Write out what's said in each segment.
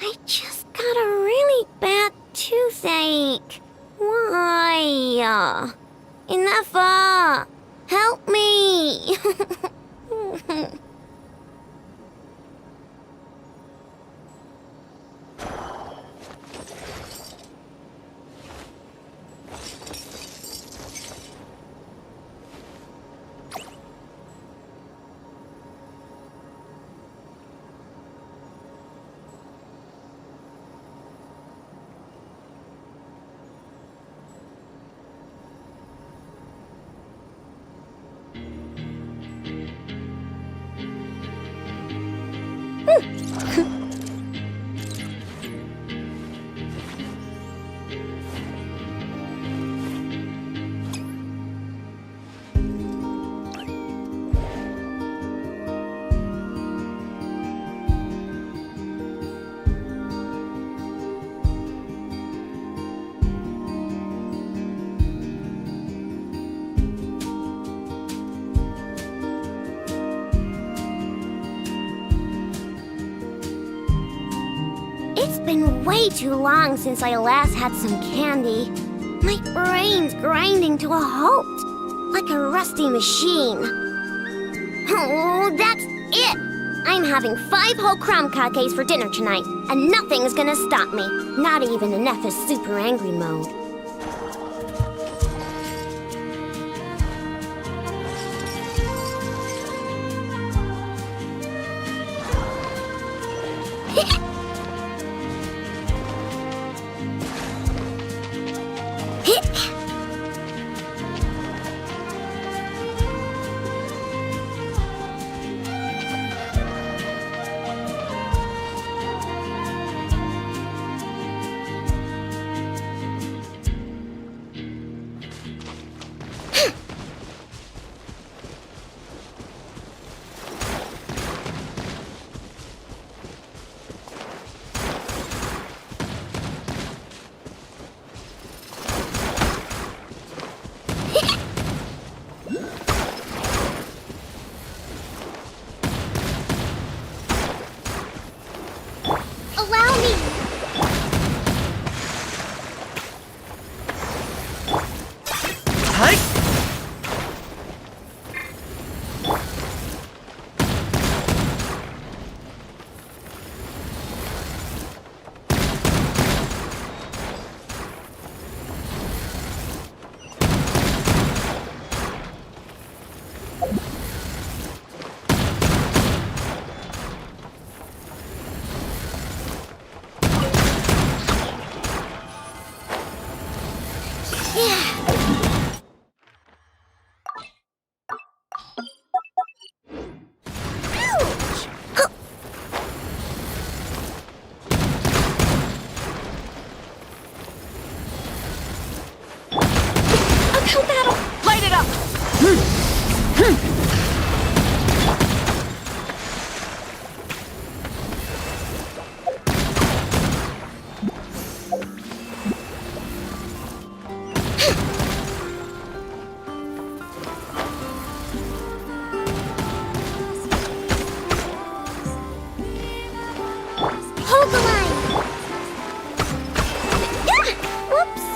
I just got a really bad toothache. Why? Enough! Help me! It's been way too long since I last had some candy. My brain's grinding to a halt, like a rusty machine. Oh, that's it! I'm having 5 whole crumb cakes for dinner tonight, and nothing's gonna stop me. Not even in Neffa's super angry mode. That'll light it up! Hold the line! Ah! Whoops!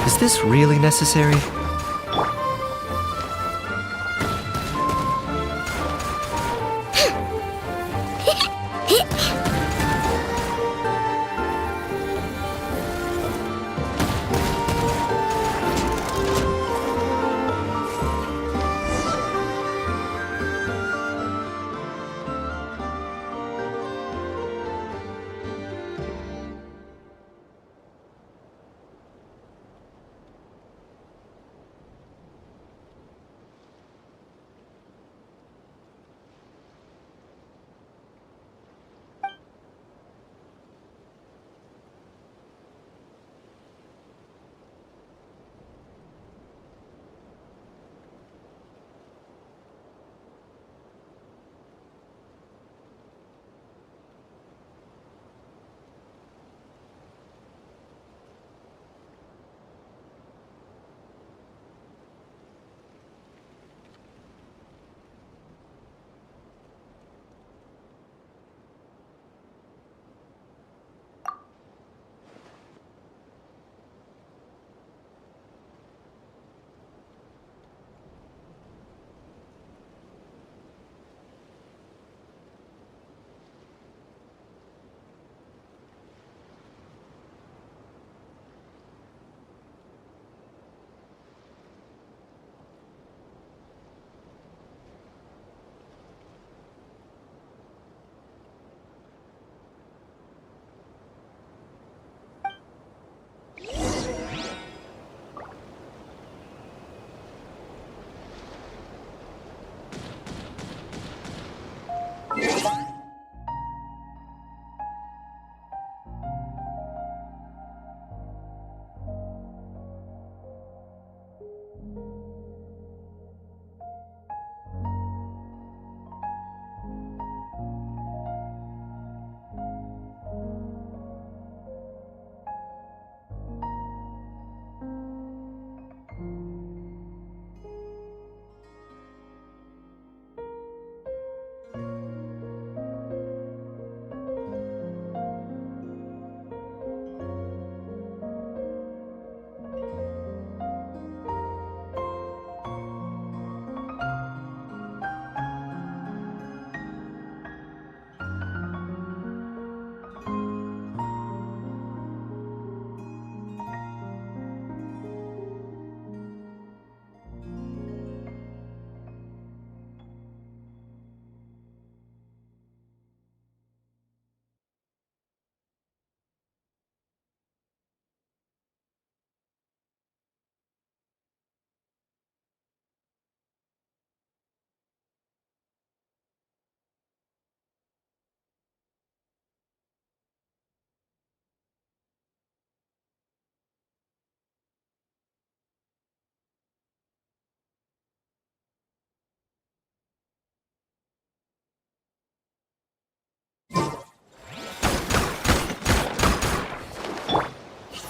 Is this really necessary?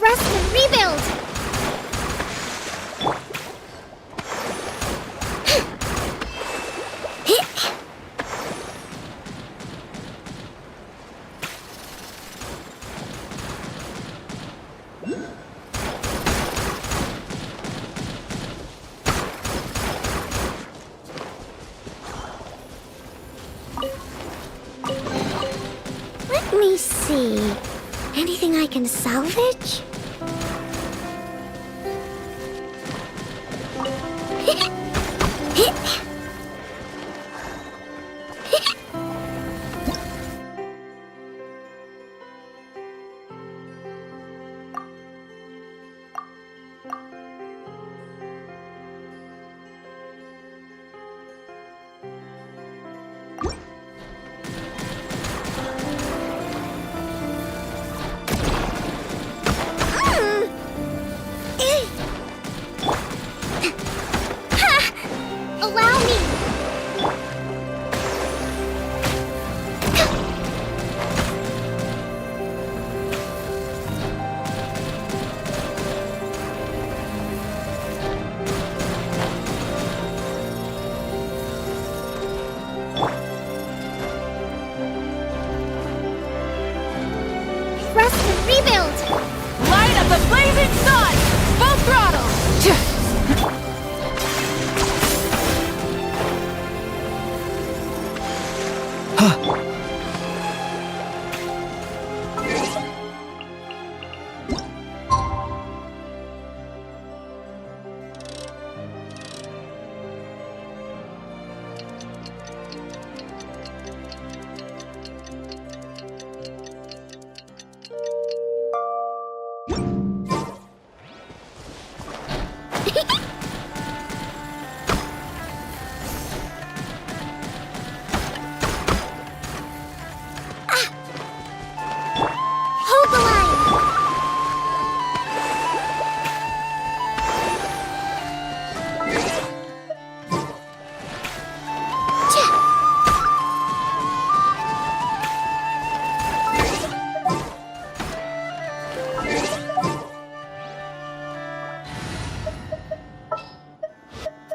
Rest and rebuild! Let me see. Anything I can salvage? Allow me! Rest and rebuild! Light up the blazing sun! Full throttle! Hold the line!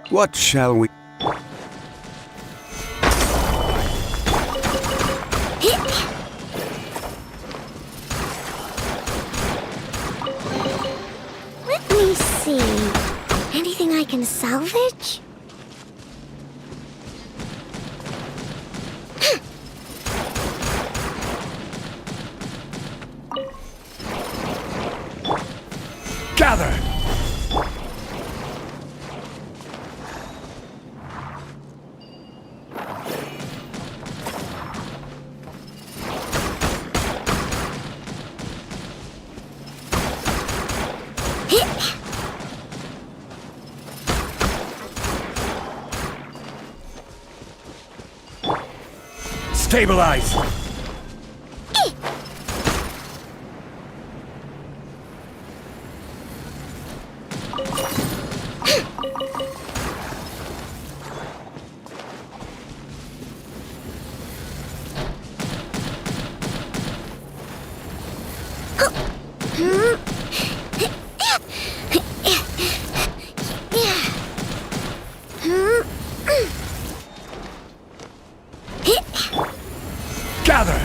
What shall we... Let me see. Anything I can salvage? Gather! Stabilize! Gather!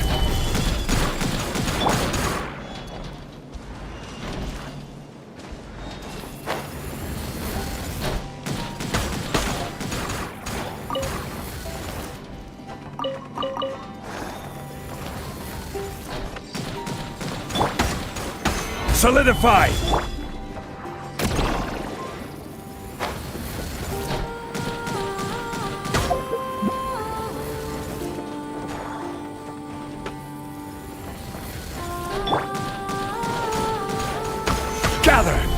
Solidify! Gather!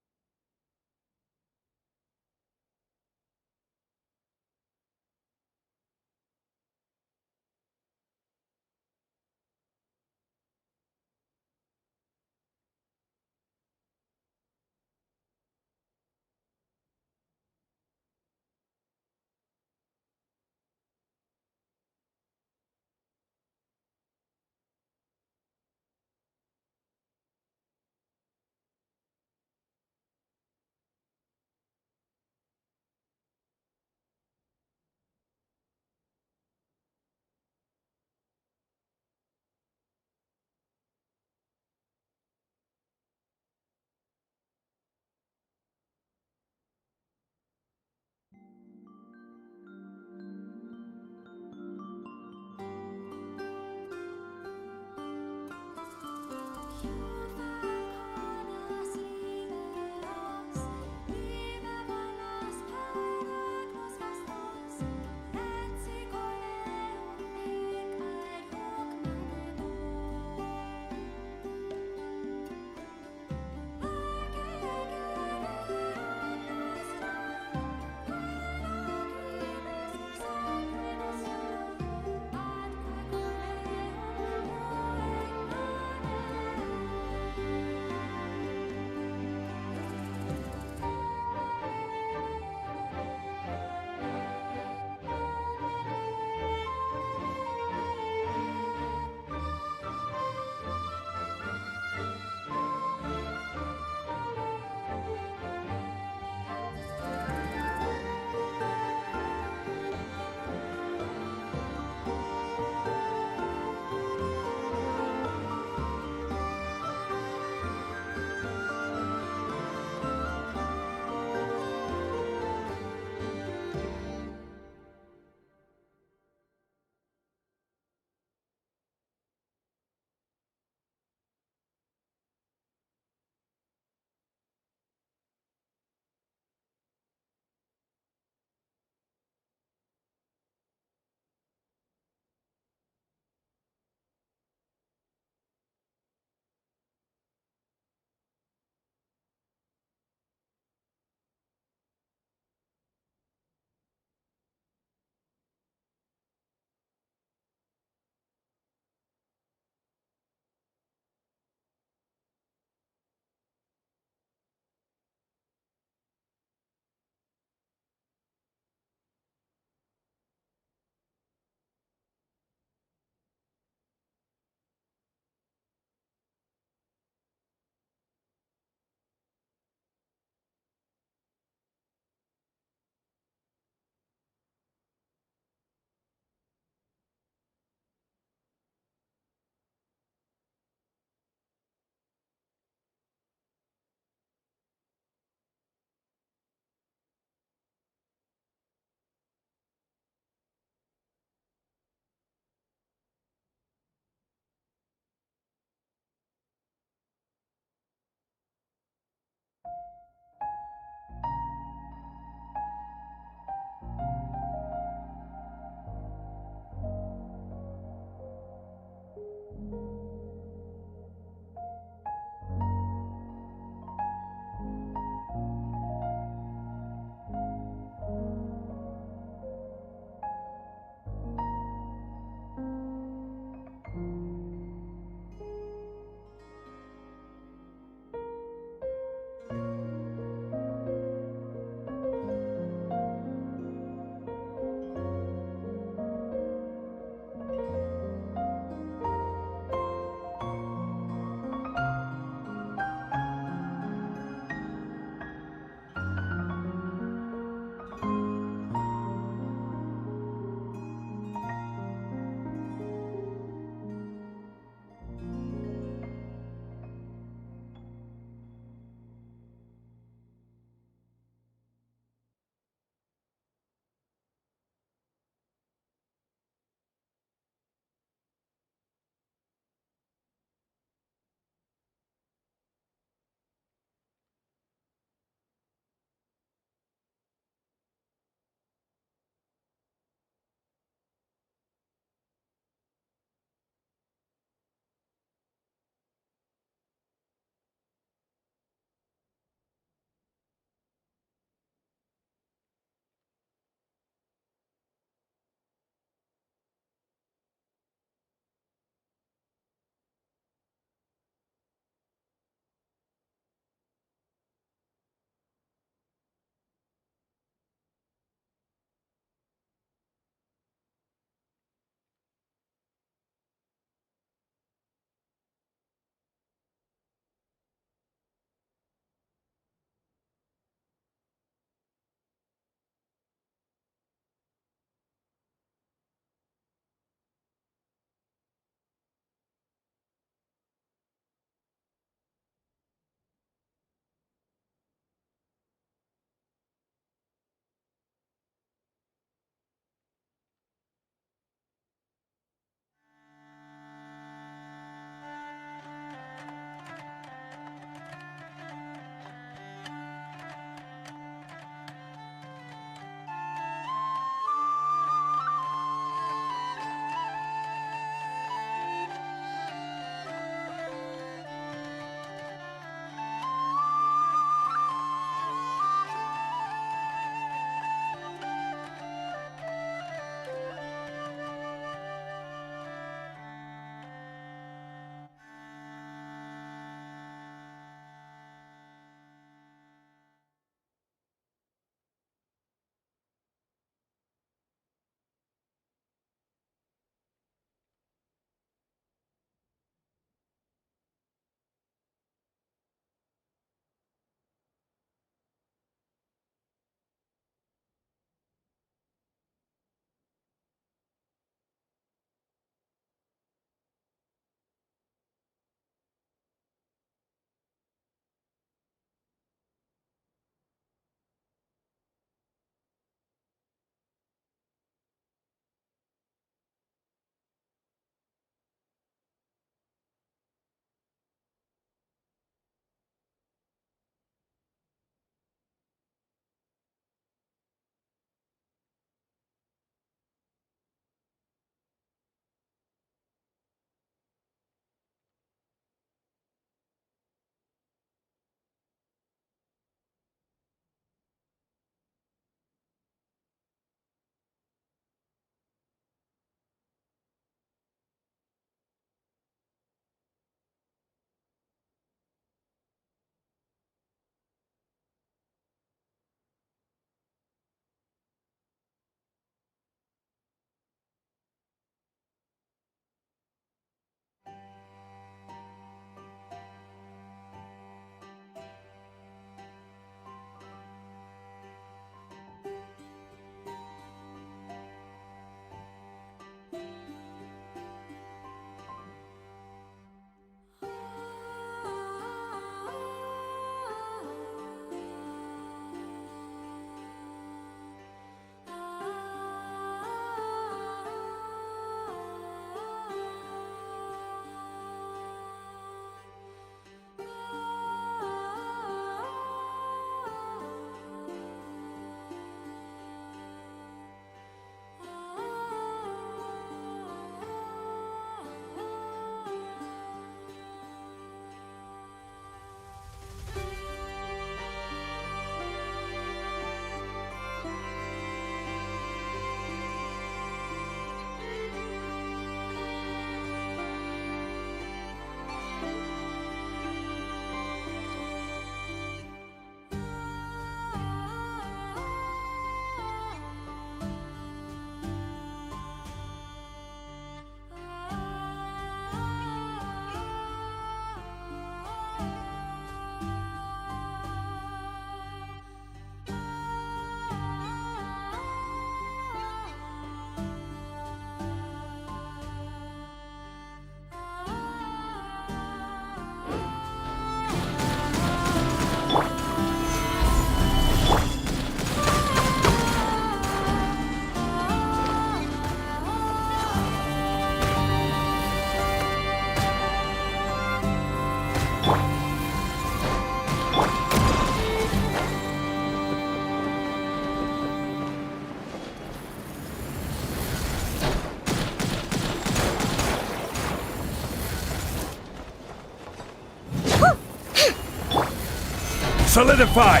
Solidify!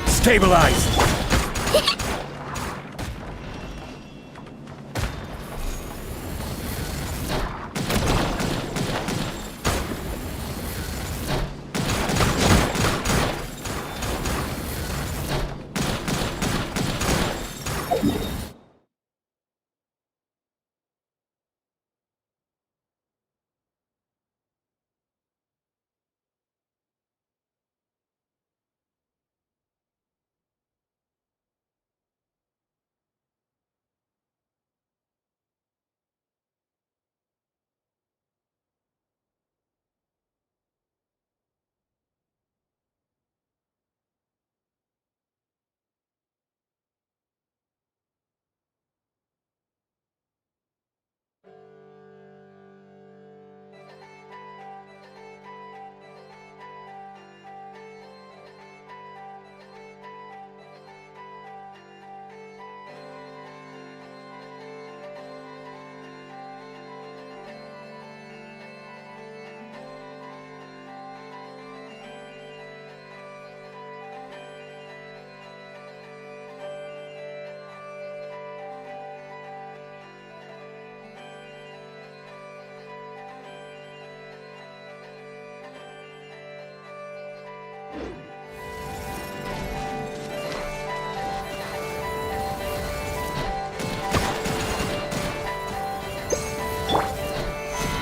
Stabilize!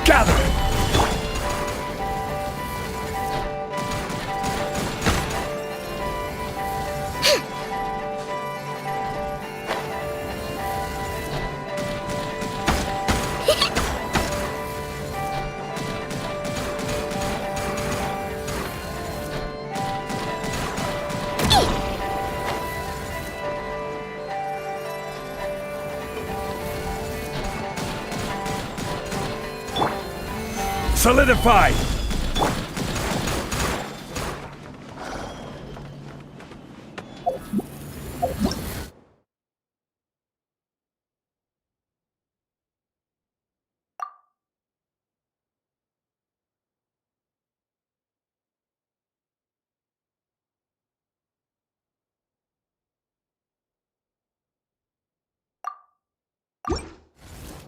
Gather! Solidify!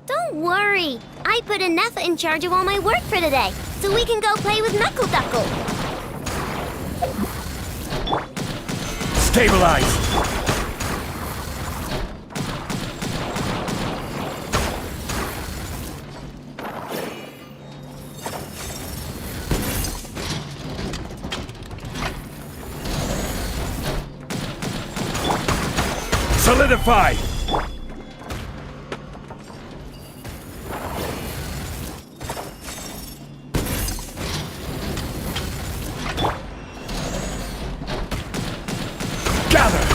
Don't worry. I put Anetha in charge of all my work for today, so we can go play with Knuckle Duckle. Stabilize! Solidify! Gather!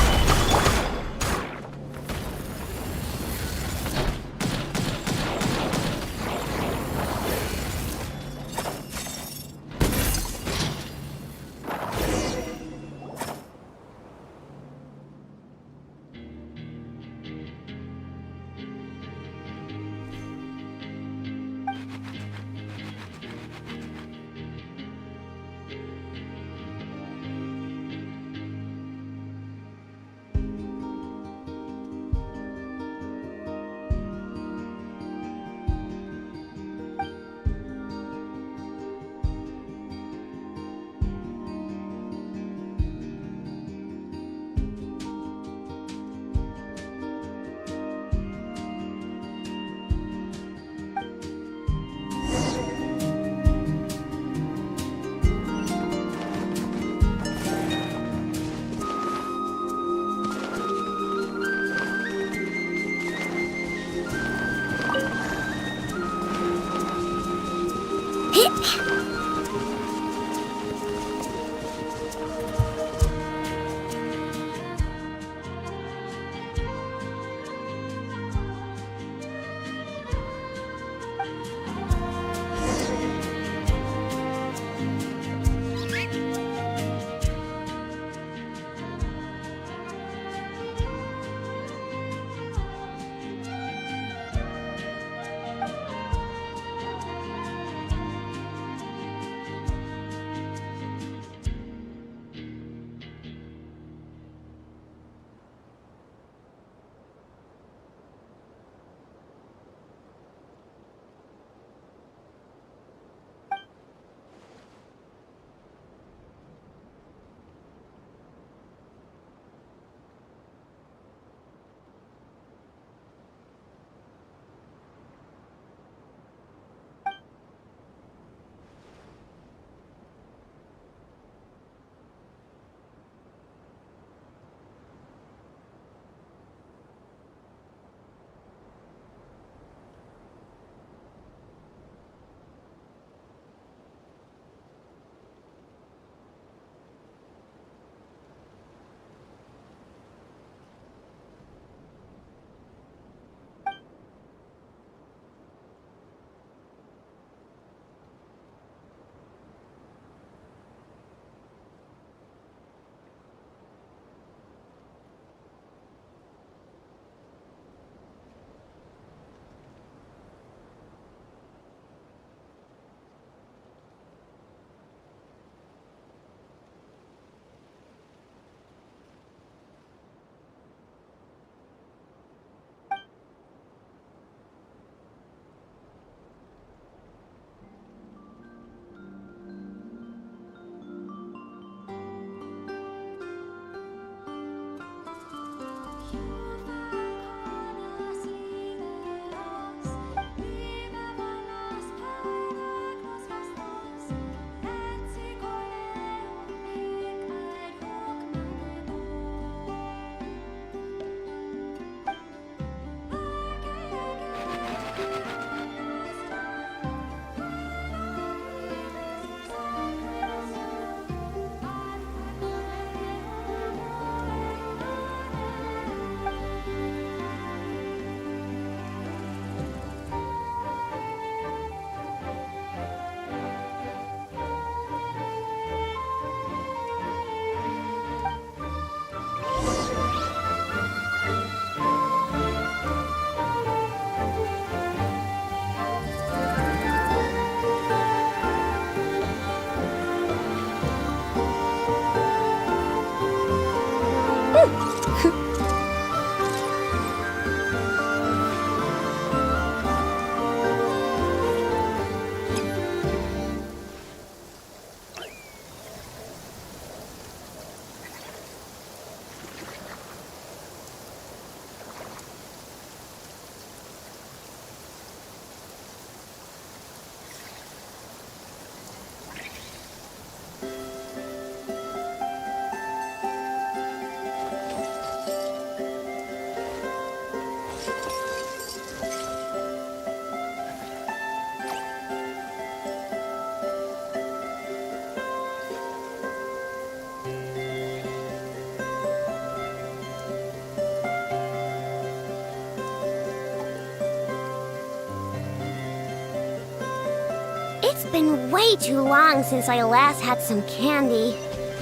It's been way too long since I last had some candy.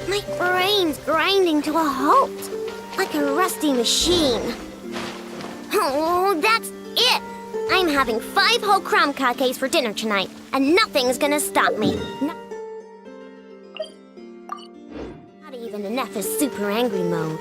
My brain's grinding to a halt, like a rusty machine. Oh, that's it! I'm having 5 whole crumb cupcakes for dinner tonight, and nothing's gonna stop me. Not even in Neff's super angry mode.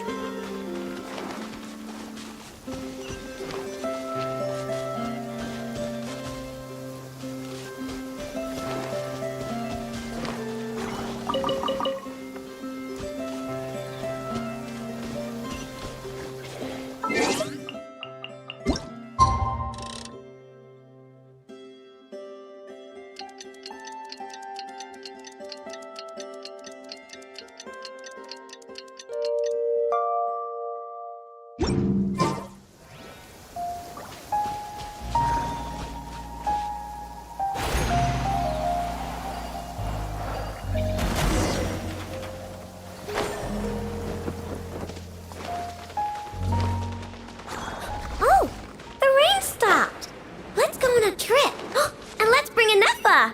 Oh, the rain stopped. Let's go on a trip. And let's bring a Neffa.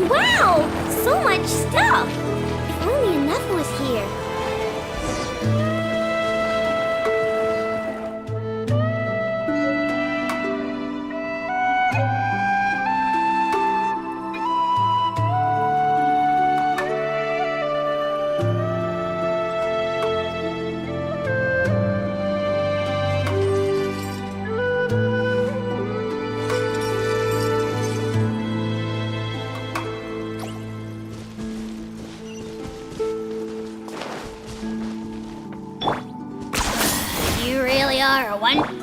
Wow! So much stuff! If only enough was here. You really are one.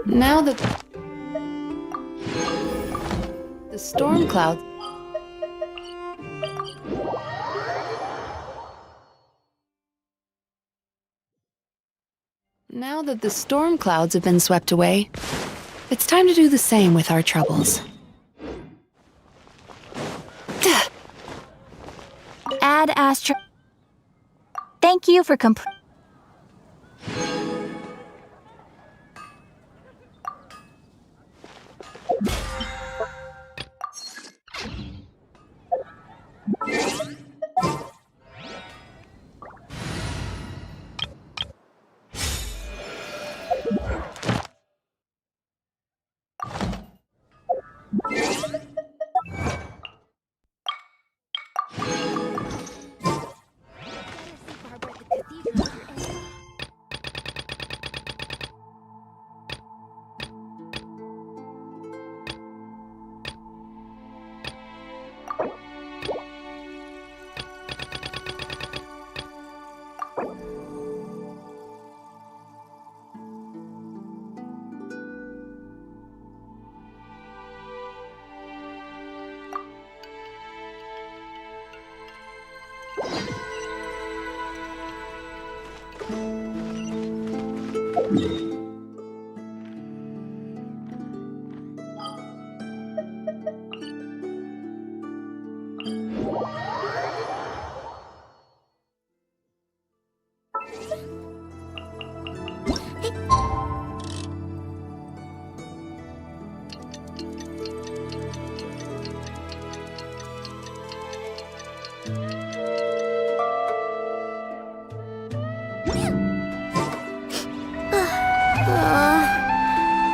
Now that the storm cloud... Now that the storm clouds have been swept away, it's time to do the same with our troubles. Add Astro. Thank you for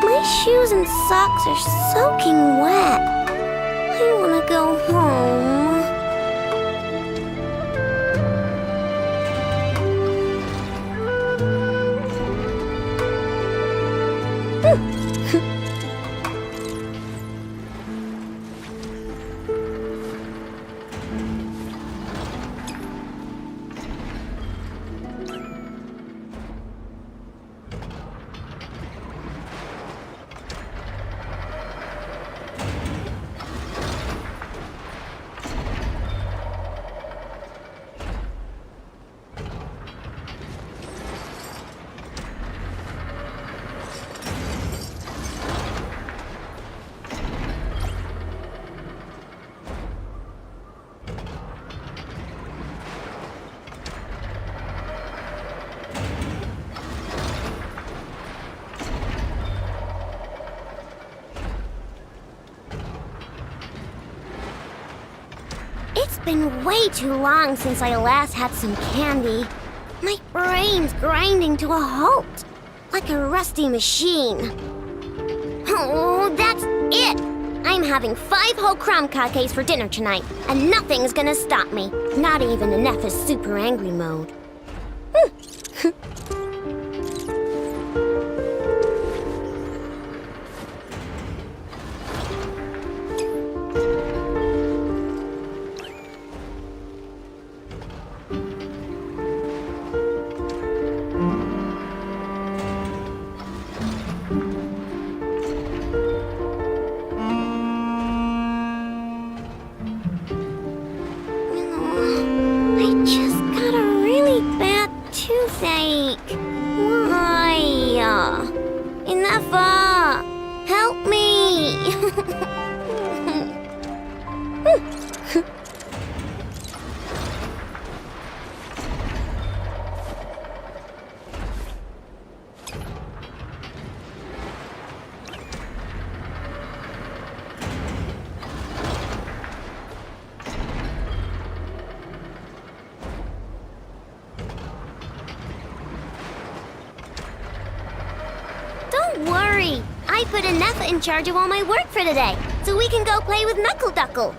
My shoes and socks are soaking wet. I want to go home. It's been way too long since I last had some candy. My brain's grinding to a halt, like a rusty machine. Oh, that's it! I'm having 5 whole crumb cupcakes for dinner tonight, and nothing's gonna stop me. Not even in Neffa's super angry mode. put Enough in charge of all my work for today, so we can go play with Knuckle Duckle.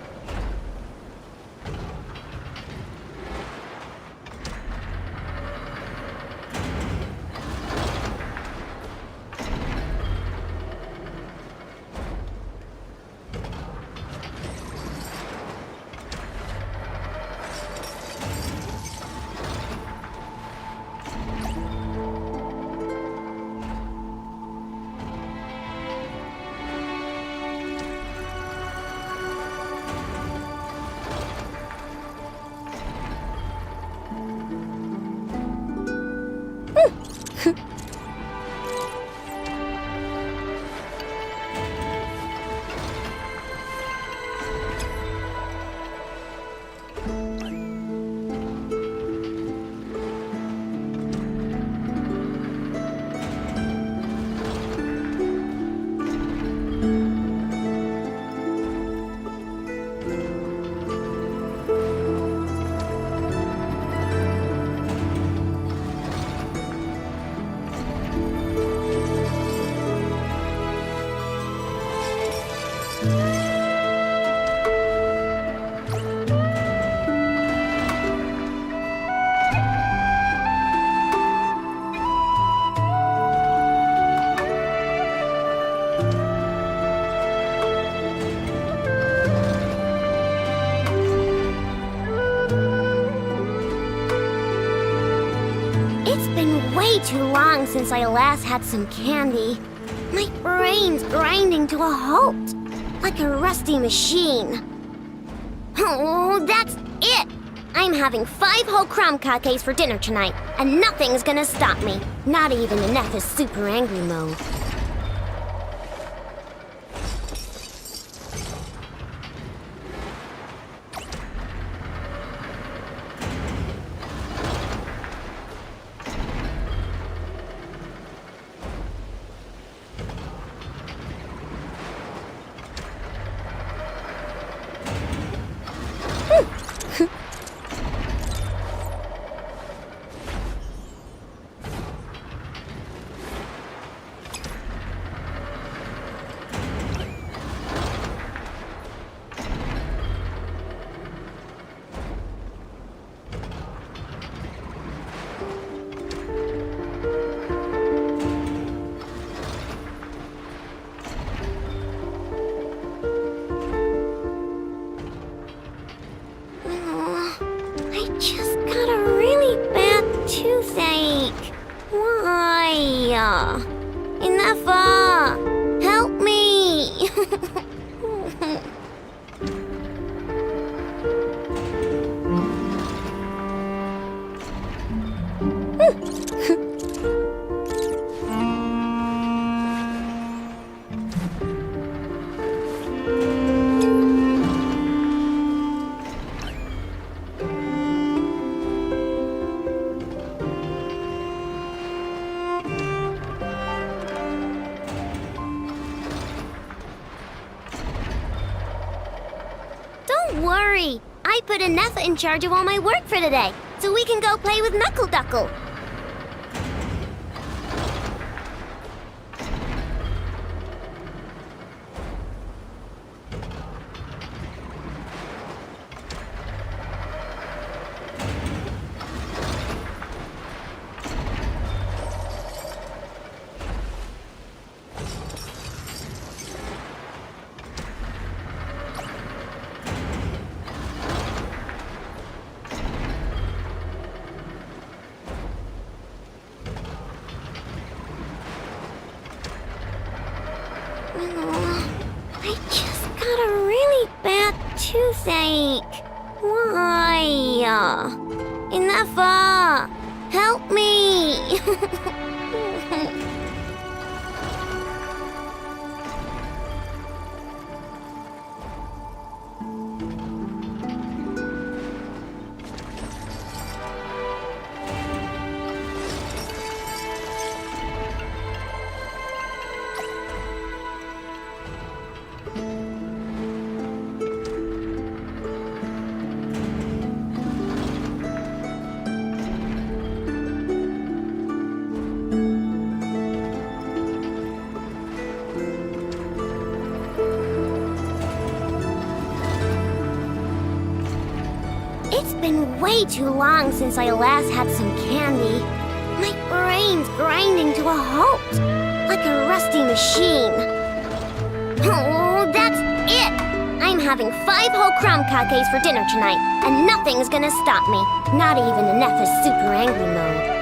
Way too long since I last had some candy. My brain's grinding to a halt, like a rusty machine. Oh, that's it! I'm having 5 whole crumb cupcakes for dinner tonight, and nothing's gonna stop me. Not even Ineth's super angry mode. Toothache. Why? Enough! Help me! Don't worry. I put Enough in charge of all my work for today, so we can go play with Knuckle Duckle. I just got a really bad toothache. Why? Enough! Help me! It's been way too long since I last had some candy. My brain's grinding to a halt, like a rusty machine. Oh, that's it! I'm having 5 whole crumb cakes for dinner tonight, and nothing's gonna stop me. Not even Anetha's super angry mode.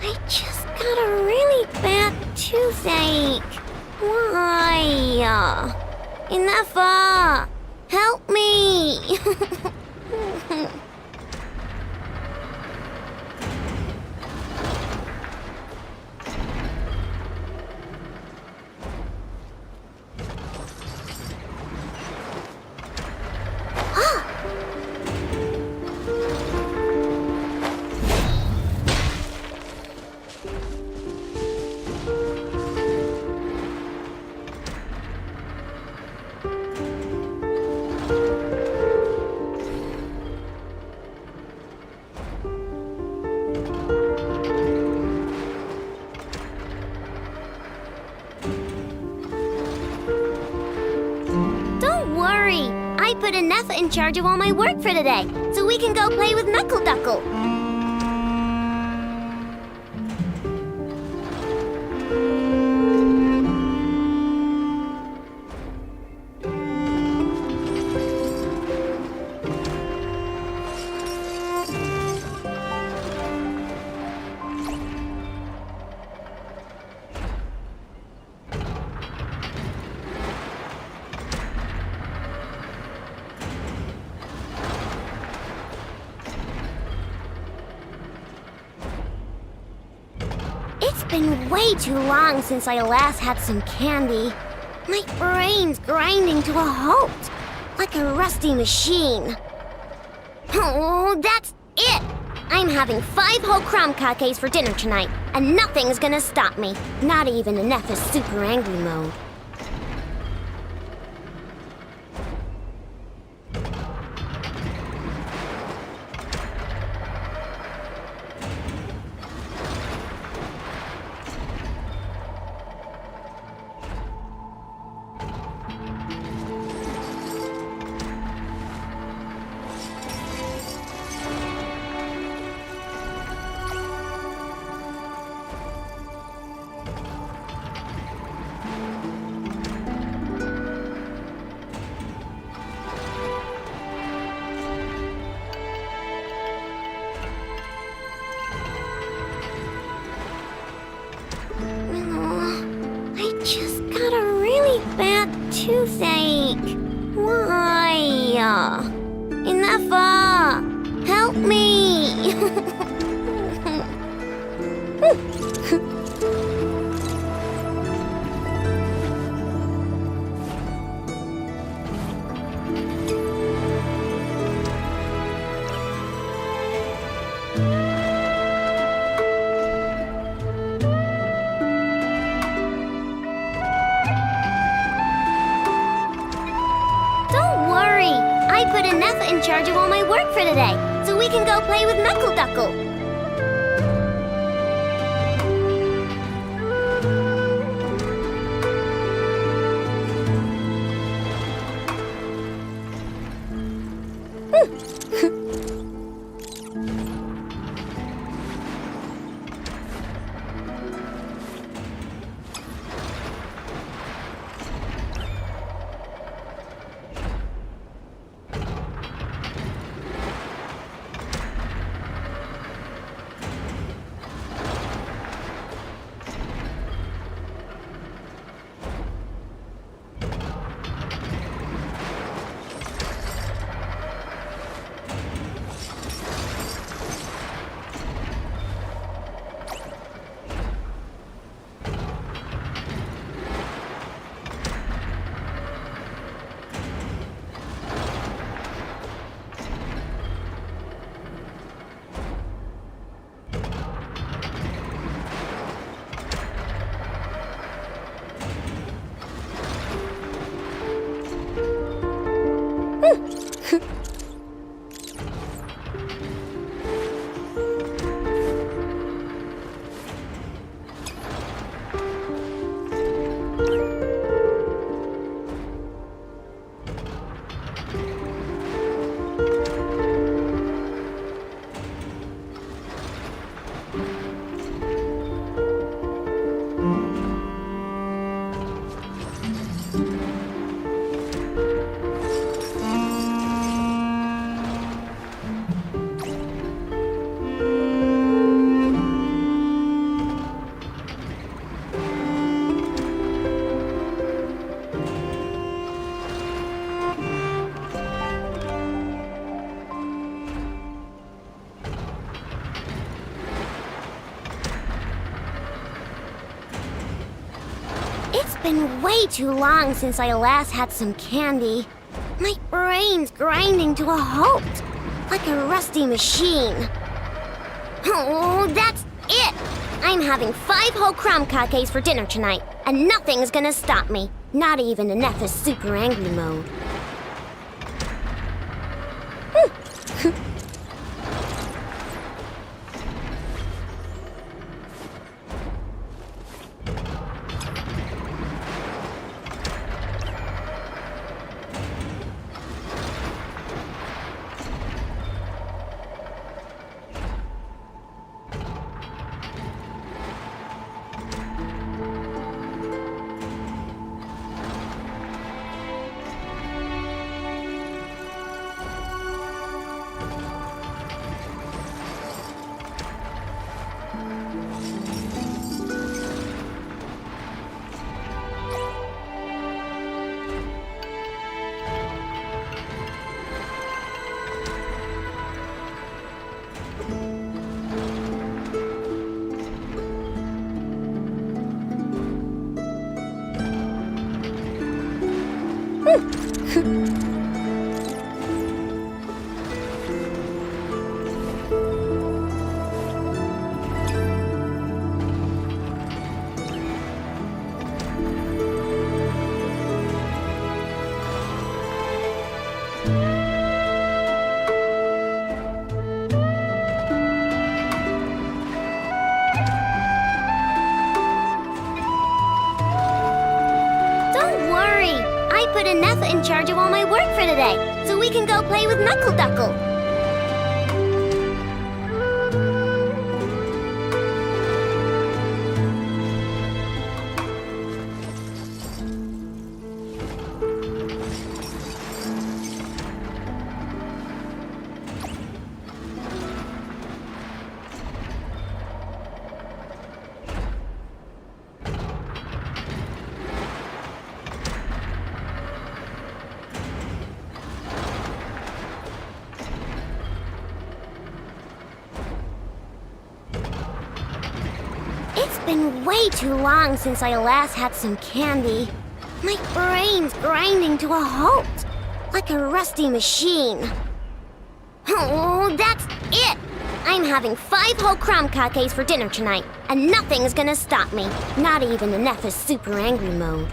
I just got a really bad toothache. Why? Enough! Help me! I put Anetha in charge of all my work for today, so we can go play with Knuckle Duckle. It's been way too long since I last had some candy. My brain's grinding to a halt, like a rusty machine. Oh, that's it! I'm having 5 whole crumb cakes for dinner tonight, and nothing's gonna stop me. Not even Anetha's super angry mode. I just got a really bad toothache. Why? Enough! Help me! I put Anetha in charge of all my work for today, so we can go play with Knuckle Duckle. been way too long since I last had some candy. My brain's grinding to a halt, like a rusty machine. Oh, that's it! I'm having 5 whole crumb cakes for dinner tonight, and nothing's gonna stop me. Not even Anetha's super angry mode. Put Anetha in charge of all my work for today, so we can go play with Knuckle Duckle. It's been way too long since I last had some candy. My brain's grinding to a halt, like a rusty machine. Oh, that's it! I'm having 5 whole crumb cakes for dinner tonight, and nothing's gonna stop me. Not even Anetha's super angry mode.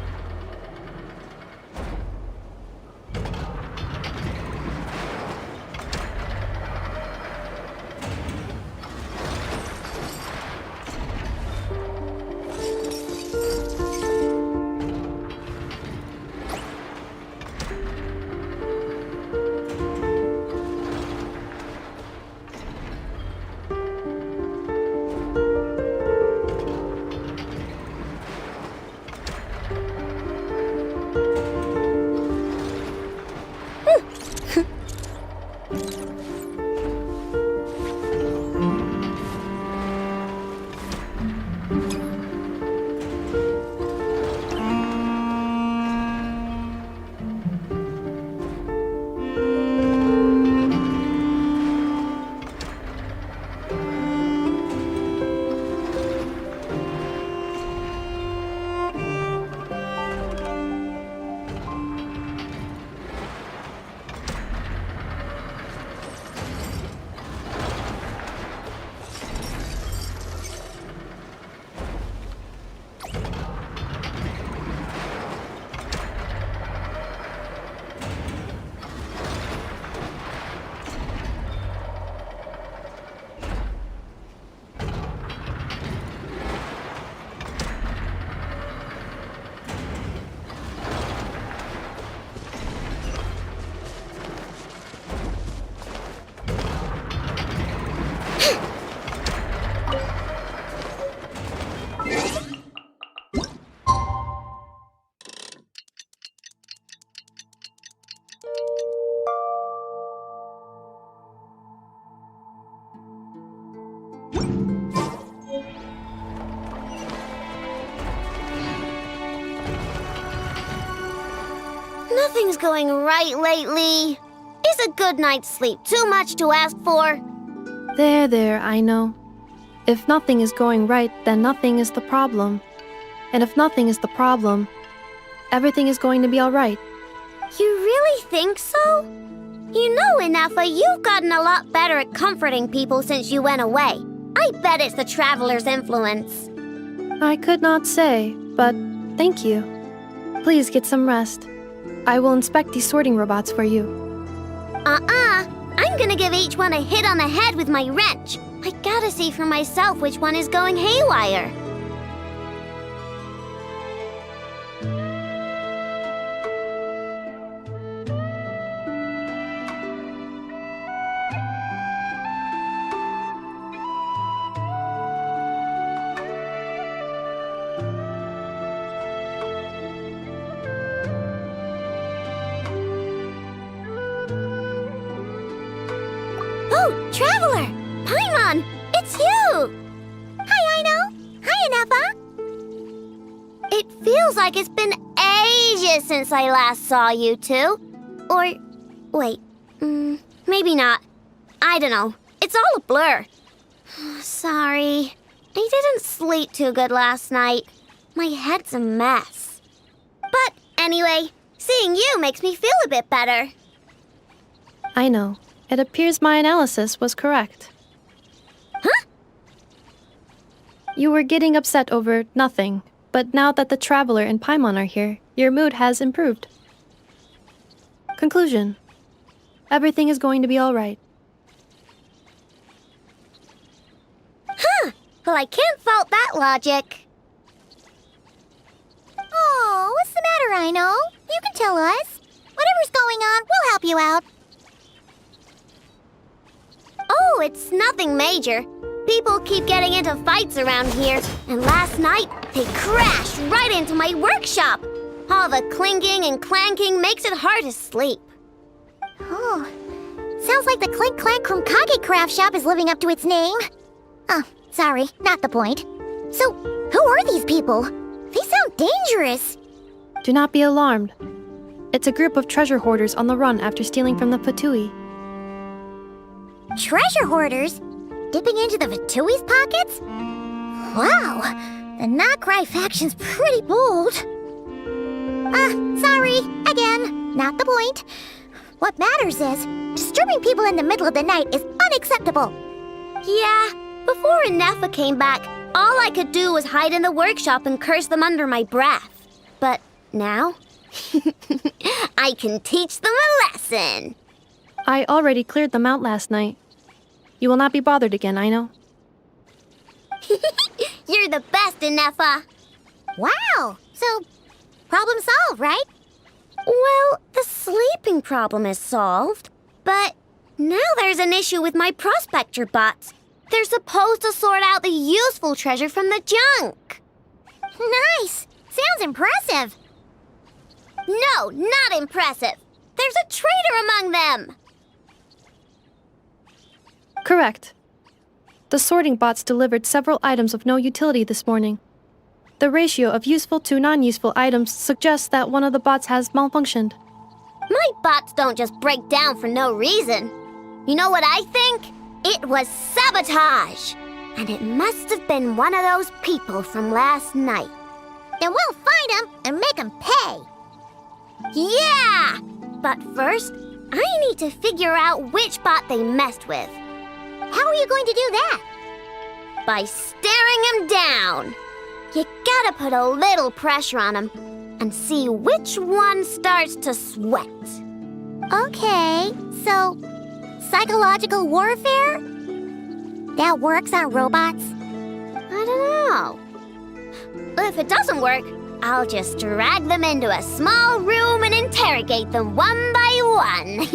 Nothing's going right lately. Is a good night's sleep too much to ask for? There, I know. If nothing is going right, then nothing is the problem. And if nothing is the problem, Everything is going to be alright. You really think so? You know, Inafa, you've gotten a lot better at comforting people since you went away. I bet it's the Traveler's influence. I could not say, but thank you. Please get some rest. I will inspect these sorting robots for you. I'm gonna give each one a hit on the head with my wrench. I gotta see for myself which one is going haywire. Oh, Traveler! Paimon! It's you! Hi, Aino! Hi, Inafa! It feels like it's been ages since I last saw you two. Or, wait, maybe not. I don't know. It's all a blur. Sorry. I didn't sleep too good last night. My head's a mess. But anyway, seeing you makes me feel a bit better. I know. It appears my analysis was correct. Huh? You were getting upset over nothing, but now that the Traveler and Paimon are here, your mood has improved. Conclusion. Everything is going to be alright. Huh. Well, I can't fault that logic. Oh, what's the matter, Aino? You can tell us. Whatever's going on, we'll help you out. Oh, it's nothing major. People keep getting into fights around here, and last night they crashed right into my workshop. All the clinking and clanking makes it hard to sleep. Oh, sounds like the Clink Clank from Kage Craft Shop is living up to its name. Oh, sorry, not the point. So, who are these people? They sound dangerous. Do not be alarmed. It's a group of treasure hoarders on the run after stealing from the Fatui. Treasure hoarders? Dipping into the Vatui's pockets? Wow, the Not Cry faction's pretty bold. Sorry, again, not the point. What matters is, disturbing people in the middle of the night is unacceptable. Yeah, before Inafa came back, all I could do was hide in the workshop and curse them under my breath. But now, I can teach them a lesson. I already cleared them out last night. You will not be bothered again, I know. You're the best, Inafa. Wow, so problem solved, right? Well, the sleeping problem is solved, but now there's an issue with my prospector bots. They're supposed to sort out the useful treasure from the junk. Nice! Sounds impressive. No, not impressive. There's a traitor among them. Correct. The sorting bots delivered several items of no utility this morning. The ratio of useful to non-useful items suggests that one of the bots has malfunctioned. My bots don't just break down for no reason. You know what I think? It was sabotage. And it must have been one of those people from last night. Then we'll find them and make them pay. Yeah! But first, I need to figure out which bot they messed with. How are you going to do that? By staring him down. You gotta put a little pressure on him and see which one starts to sweat. Okay, so psychological warfare? That works on robots? I don't know. If it doesn't work, I'll just drag them into a small room and interrogate them one by one.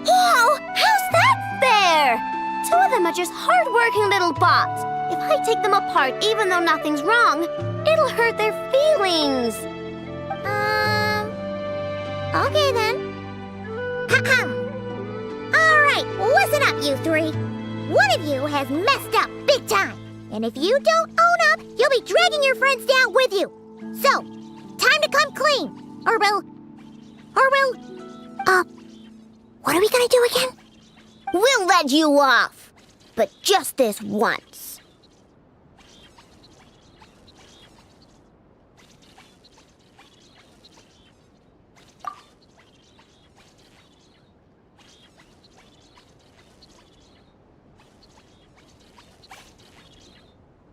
Whoa! How's that fair? Two of them are just hard-working little bots. If I take them apart even though nothing's wrong, it'll hurt their feelings. Okay then. Ahem. All right, listen up, you three. One of you has messed up big time. And if you don't own up, you'll be dragging your friends down with you. So, time to come clean. Or we'll What are we gonna do again? We'll let you off, but just this once.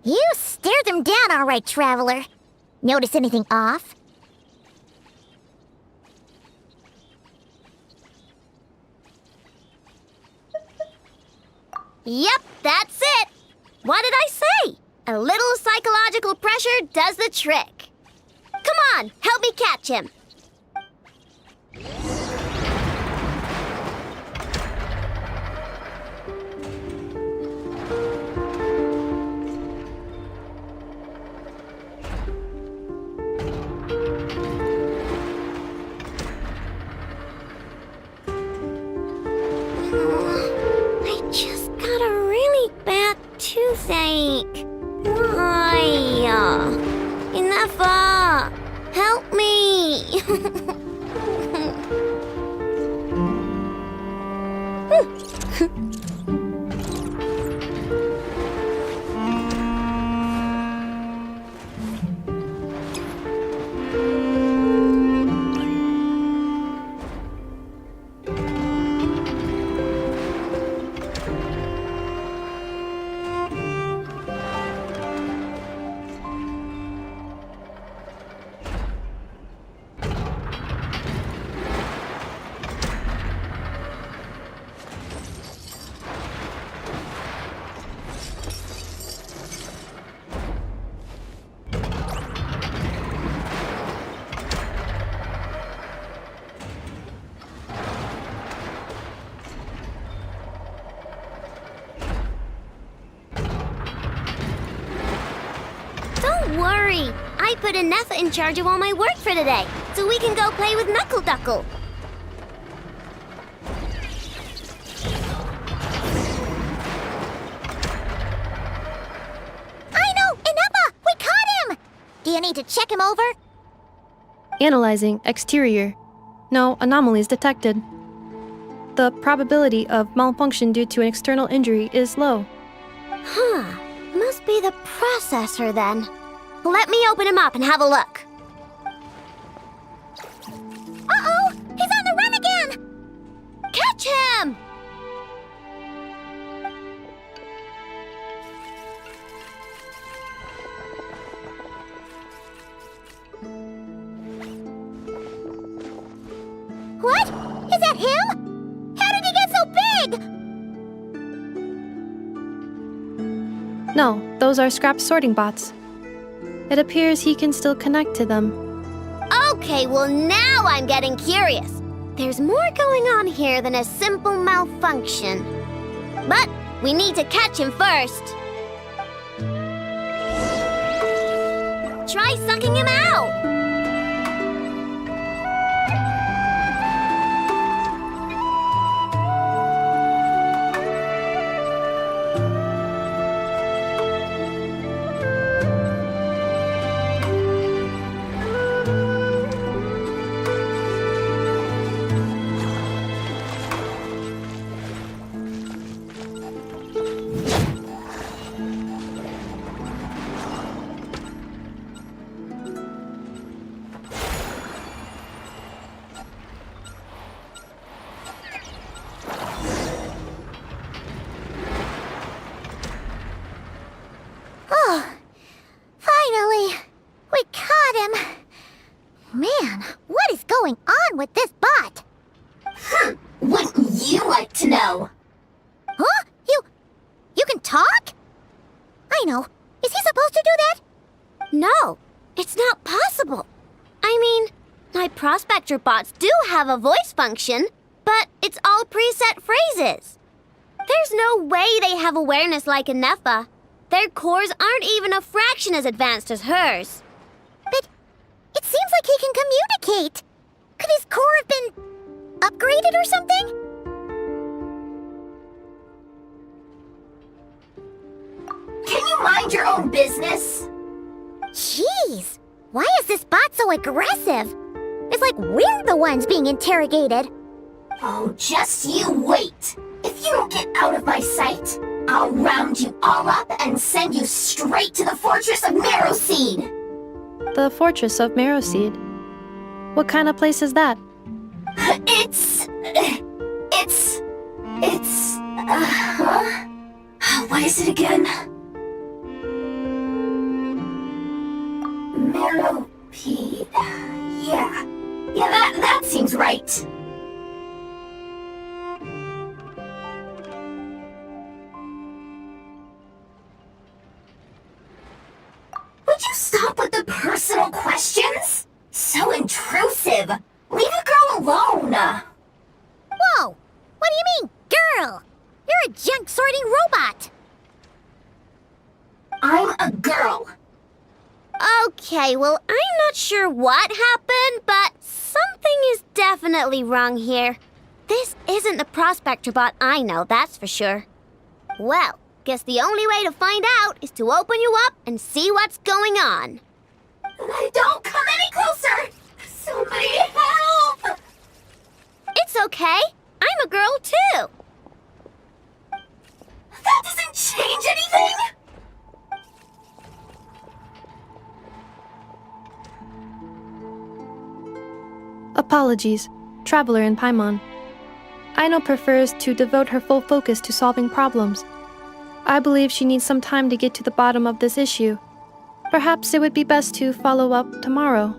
You stared them down all right, Traveler. Notice anything off? Yep, that's it. What did I say? A little psychological pressure does the trick. Come on, help me catch him. I just got a really bad toothache. Why? Enough! Help me! Don't worry. I put Anetha in charge of all my work for today, so we can go play with Knuckle Duckle. I know! Ineppa! We caught him! Do you need to check him over? Analyzing exterior. No anomalies detected. The probability of malfunction due to an external injury is low. Huh. Must be the processor then. Let me open him up and have a look. Uh-oh! He's on the run again! Catch him! What? Is that him? How did he get so big? No, those are scrap sorting bots. It appears he can still connect to them. Okay, well now I'm getting curious. There's more going on here than a simple malfunction. But we need to catch him first. Try sucking him out. Oh, finally! We caught him! Man, what is going on with this bot? Wouldn't you like to know? Huh? You can talk? I know. Is he supposed to do that? No, it's not possible. I mean, my prospector bots do have a voice function, but it's all preset phrases. There's no way they have awareness like Anetha. Their cores aren't even a fraction as advanced as hers. But it seems like he can communicate. Could his core have been upgraded or something? Can you mind your own business? Jeez, why is this bot so aggressive? It's like we're the ones being interrogated. Oh, just you wait. If you don't get out of my sight, I'll round you all up and send you straight to the Fortress of Marrowseed. The Fortress of Marrowseed. What kind of place is that? What is it again? Marrowpeed. Yeah, that seems right. Would you stop with the personal questions? So intrusive. Leave a girl alone. Whoa! What do you mean, girl? You're a junk sorting robot. I'm a girl. Okay, well, I'm not sure what happened, but something is definitely wrong here. This isn't the prospector bot I know, that's for sure. Well, guess the only way to find out is to open you up and see what's going on. Don't come any closer! Somebody help! It's okay. I'm a girl too. That doesn't change anything! Apologies, Traveler in Paimon. Aino prefers to devote her full focus to solving problems. I believe she needs some time to get to the bottom of this issue. Perhaps it would be best to follow up tomorrow.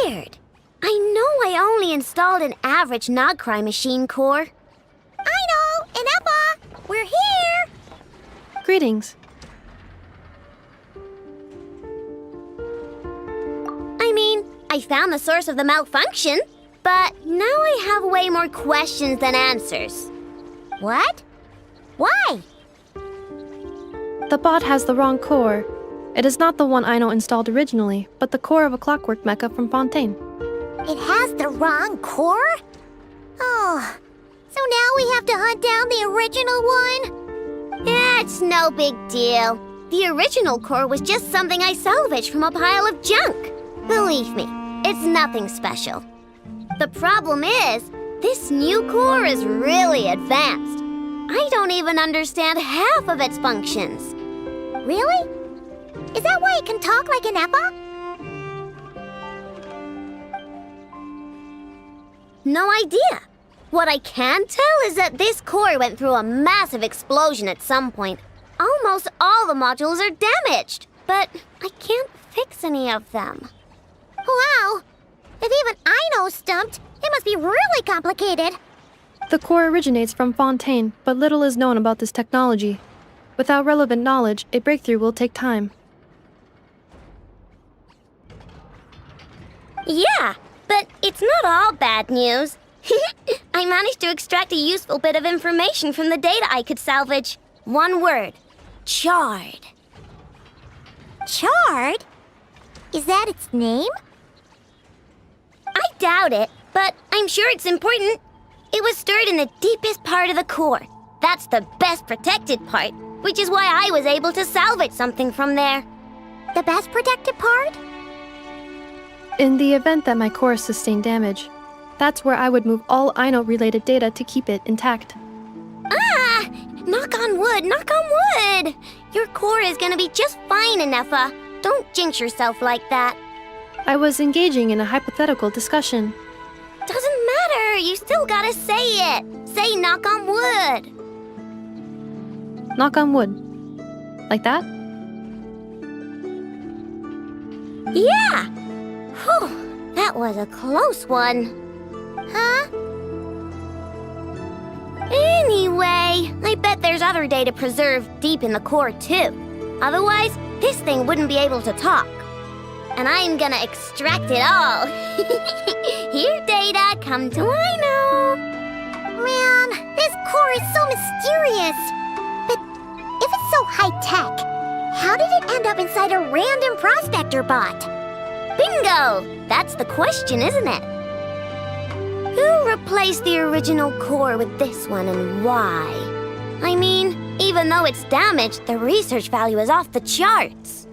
Weird. I know I only installed an average Nogcry machine core. Aino and Eppa, we're here! Greetings. I mean, I found the source of the malfunction, but now I have way more questions than answers. What? Why? The bot has the wrong core. It is not the one Aino installed originally, but the core of a clockwork mecha from Fontaine. It has the wrong core? Oh, so now we have to hunt down the original one? Yeah, it's no big deal. The original core was just something I salvaged from a pile of junk. Believe me, it's nothing special. The problem is, this new core is really advanced. I don't even understand half of its functions. Really? Is that why it can talk like an Eppa? No idea. What I can tell is that this core went through a massive explosion at some point. Almost all the modules are damaged, but I can't fix any of them. Wow! If even Aino's stumped, it must be really complicated. The core originates from Fontaine, but little is known about this technology. Without relevant knowledge, a breakthrough will take time. Yeah, but it it's not all bad news. I managed to extract a useful bit of information from the data I could salvage. One word. Charred. Charred? Is that its name? I doubt it, but I'm sure it's important. It was stored in the deepest part of the core. That's the best protected part, which is why I was able to salvage something from there. The best protected part? In the event that my core sustained damage, that's where I would move all Ino-related data to keep it intact. Ah! Knock on wood, knock on wood! Your core is gonna be just fine, Inefa. Don't jinx yourself like that. I was engaging in a hypothetical discussion. Doesn't matter, you still gotta say it. Say knock on wood. Knock on wood. Like that? Yeah! Whew, that was a close one. Huh? Anyway, I bet there's other data preserved deep in the core too. Otherwise, this thing wouldn't be able to talk. And I'm gonna extract it all. Here, data, come to Ino. Man, this core is so mysterious. But if it's so high-tech, how did it end up inside a random prospector bot? Bingo! That's the question, isn't it? Who replaced the original core with this one and why? I mean, even though it's damaged, the research value is off the charts.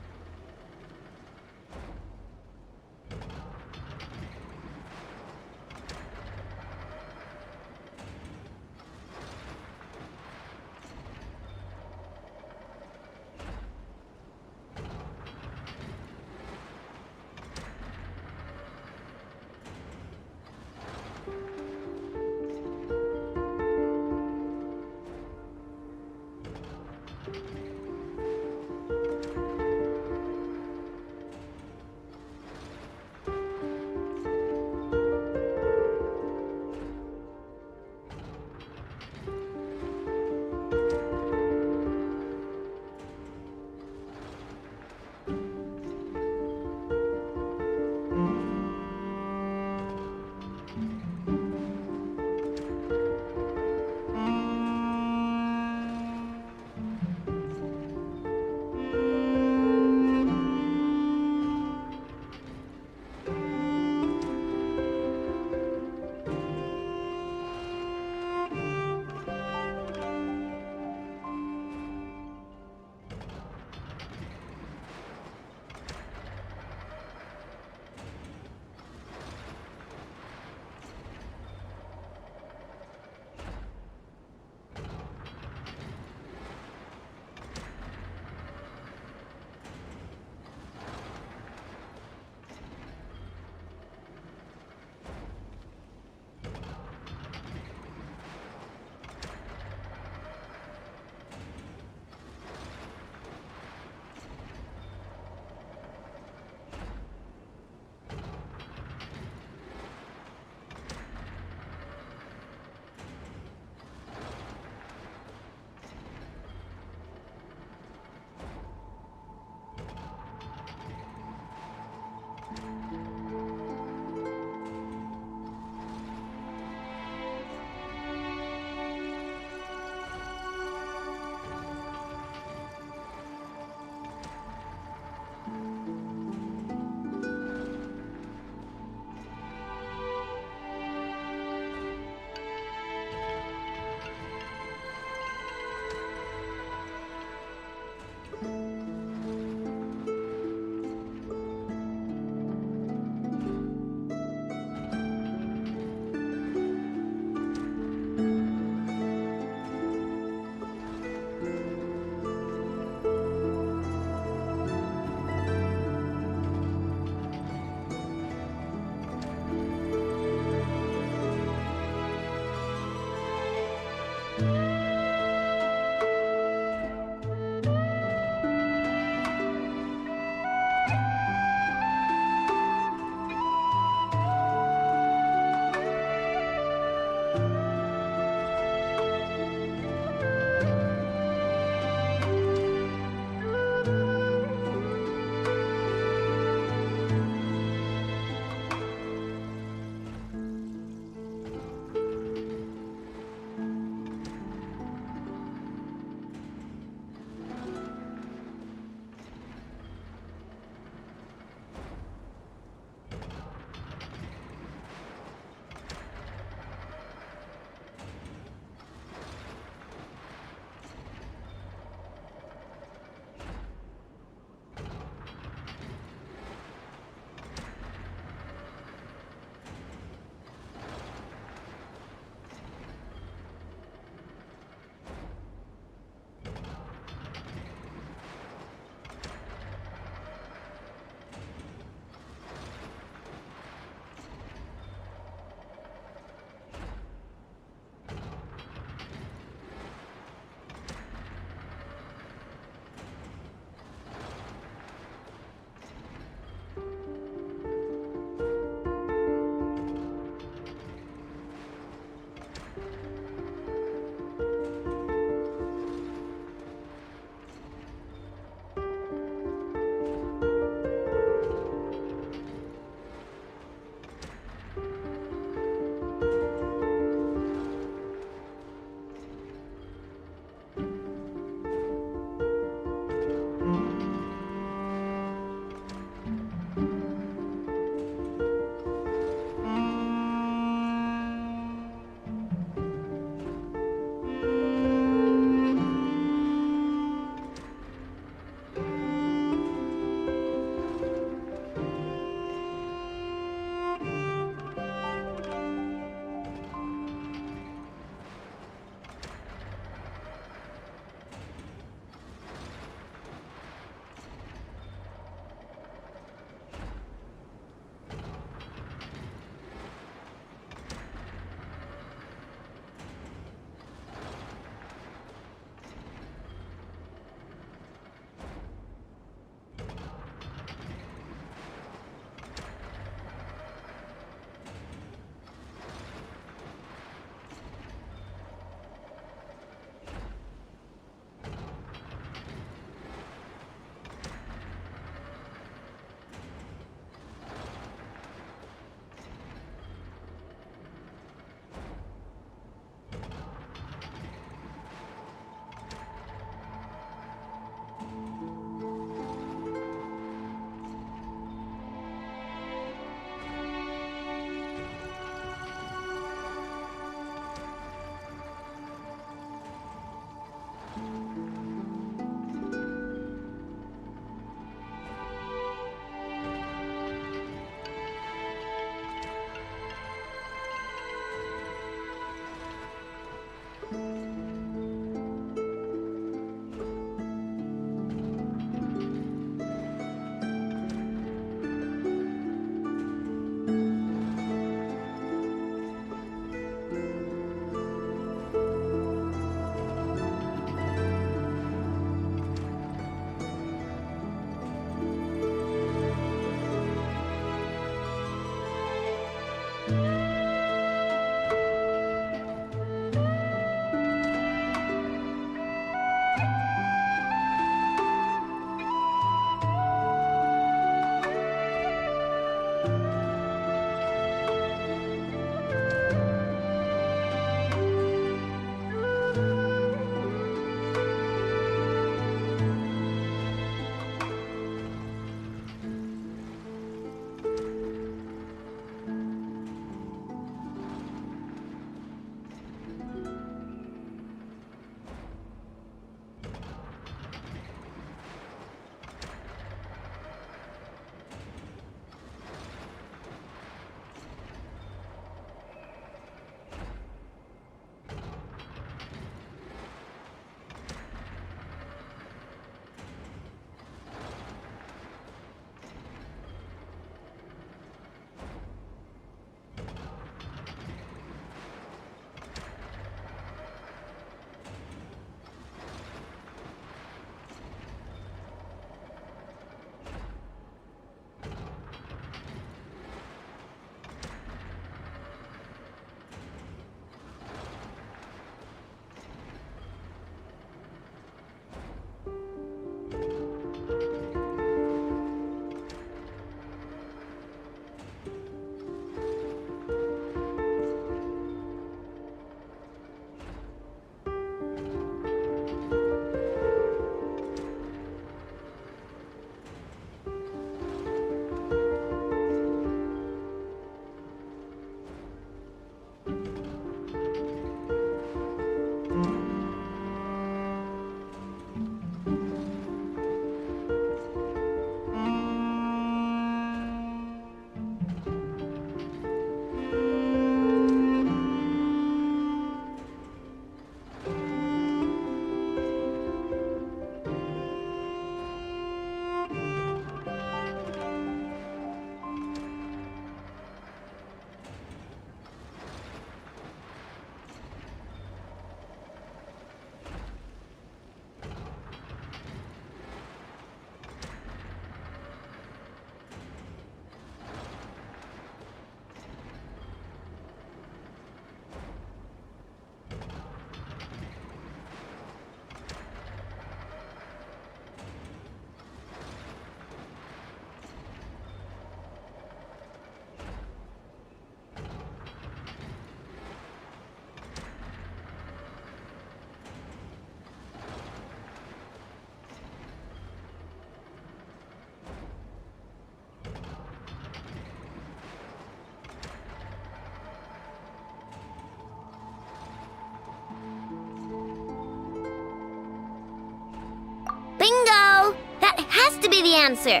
Bingo! That has to be the answer.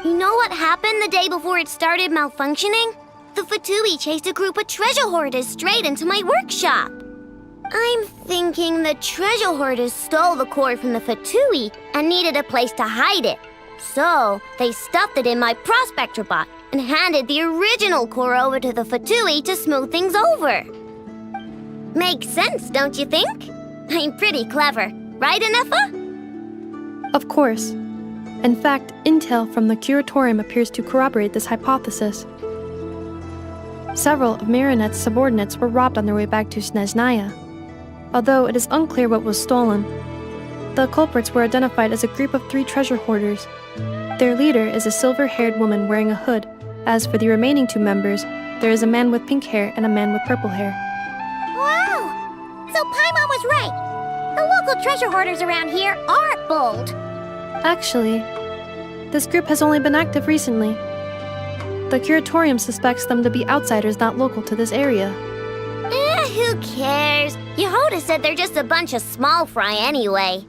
You know what happened the day before it started malfunctioning? The Fatui chased a group of treasure hoarders straight into my workshop. I'm thinking the treasure hoarders stole the core from the Fatui and needed a place to hide it. So, they stuffed it in my prospector bot and handed the original core over to the Fatui to smooth things over. Makes sense, don't you think? I'm pretty clever, right, Anefa? Of course. In fact, intel from the curatorium appears to corroborate this hypothesis. Several of Marinette's subordinates were robbed on their way back to Snezhnaya. Although it is unclear what was stolen, the culprits were identified as a group of 3 treasure hoarders. Their leader is a silver-haired woman wearing a hood. As for the remaining 2 members, there is a man with pink hair and a man with purple hair. Wow! So Paimon was right. The local treasure hoarders around here aren't bold. Actually, this group has only been active recently. The curatorium suspects them to be outsiders not local to this area. Who cares? Yehoda said they're just a bunch of small fry anyway.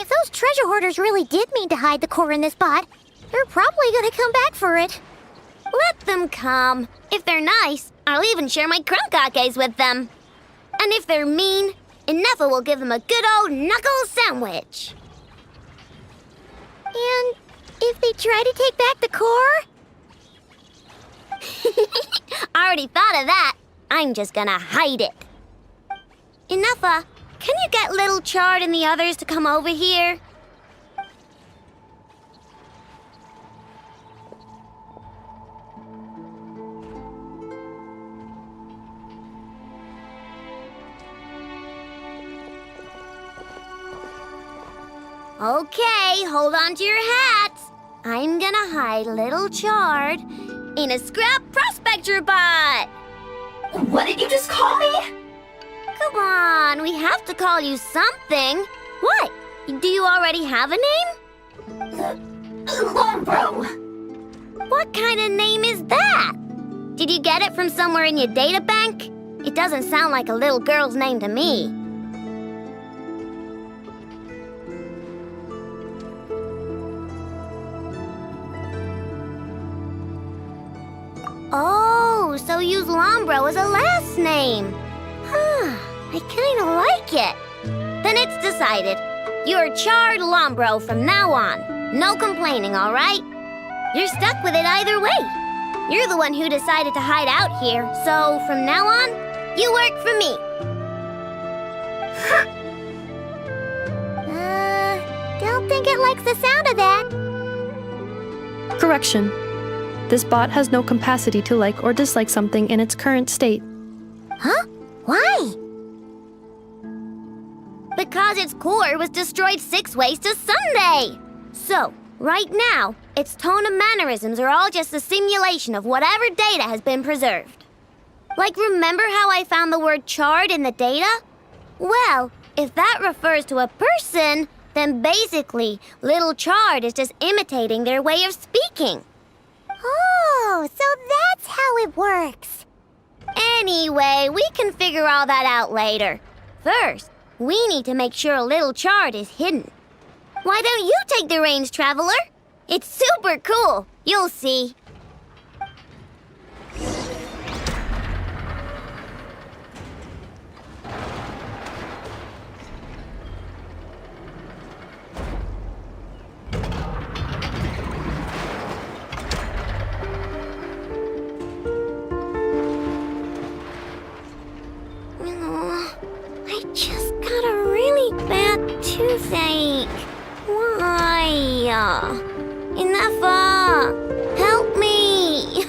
If those treasure hoarders really did mean to hide the core in this bot, they're probably gonna come back for it. Let them come. If they're nice, I'll even share my crunkakes with them. And if they're mean, Inefa will give them a good old knuckle sandwich. And if they try to take back the core? I already thought of that. I'm just gonna hide it. Inefa, can you get Little Chard and the others to come over here? Okay, hold on to your hats. I'm gonna hide Little Chard in a scrap prospector bot. What did you just call me? Come on, we have to call you something. What? Do you already have a name? Lombro. What kind of name is that? Did you get it from somewhere in your data bank? It doesn't sound like a little girl's name to me. Oh, so use Lombro as a last name. Huh, I kinda like it. Then it's decided. You're Chard Lombro from now on. No complaining, all right? You're stuck with it either way. You're the one who decided to hide out here, so from now on, you work for me. Don't think it likes the sound of that. Correction. This bot has no capacity to like or dislike something in its current state. Huh? Why? Because its core was destroyed 6 ways to Sunday. So, right now, its tone and mannerisms are all just a simulation of whatever data has been preserved. Like, remember how I found the word chard in the data? Well, if that refers to a person, then basically, Little Chard is just imitating their way of speaking. Oh, so that's how it works. Anyway, we can figure all that out later. First, we need to make sure Little Chard is hidden. Why don't you take the reins, Traveler? It's super cool. You'll see. I just got a really bad toothache. Why? Inefa! Help me!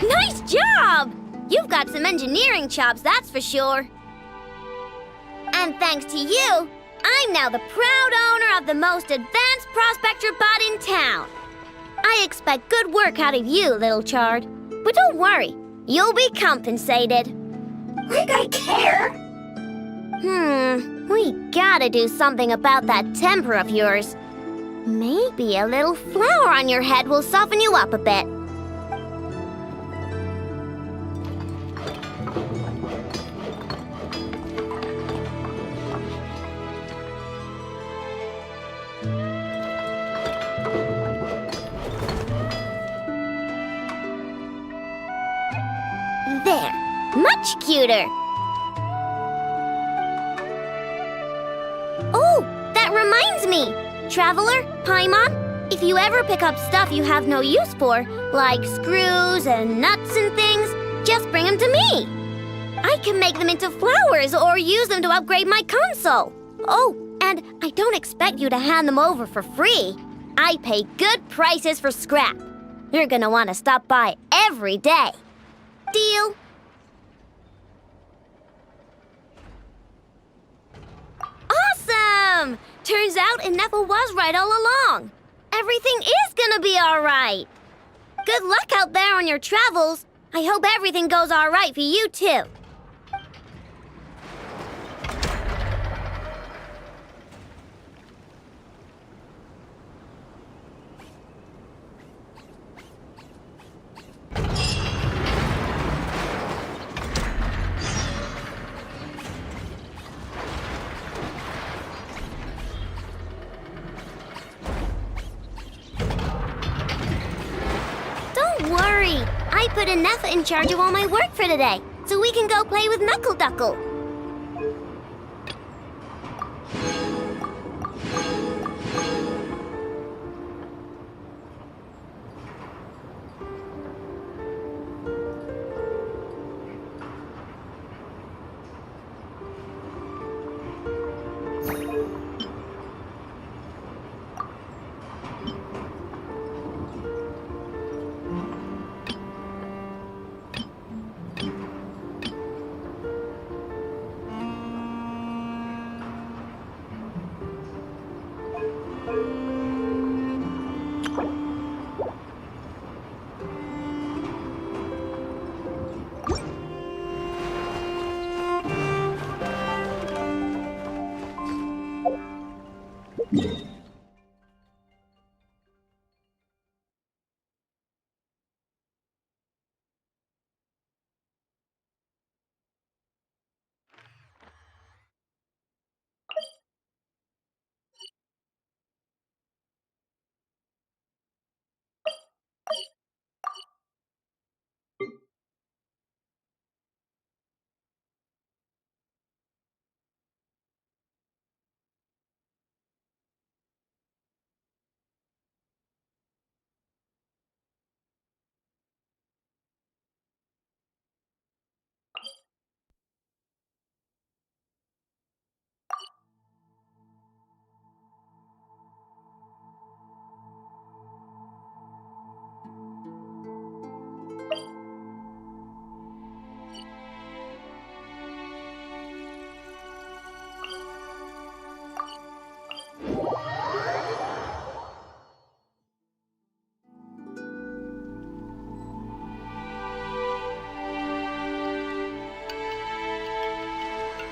Nice job! You've got some engineering chops, that's for sure. And thanks to you, I'm now the proud owner of the most advanced prospector bot in town. I expect good work out of you, Little Chard. But don't worry, You'll be compensated. Like I care. We gotta do something about that temper of yours. Maybe a little flour on your head will soften you up a bit. There, much cuter. Oh, that reminds me! Traveler, Paimon, if you ever pick up stuff you have no use for, like screws and nuts and things, just bring them to me. I can make them into flowers or use them to upgrade my console. Oh, and I don't expect you to hand them over for free. I pay good prices for scrap. You're gonna want to stop by every day. Deal? Awesome! Turns out Ineffa was right all along. Everything is gonna be all right. Good luck out there on your travels. I hope everything goes all right for you, too. Don't worry. I put Ineffa in charge of all my work for today, so we can go play with Knuckle Duckle.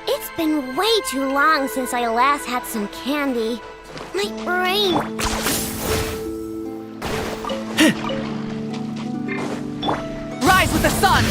It's been way too long since I last had some candy. My brain... Rise with the sun!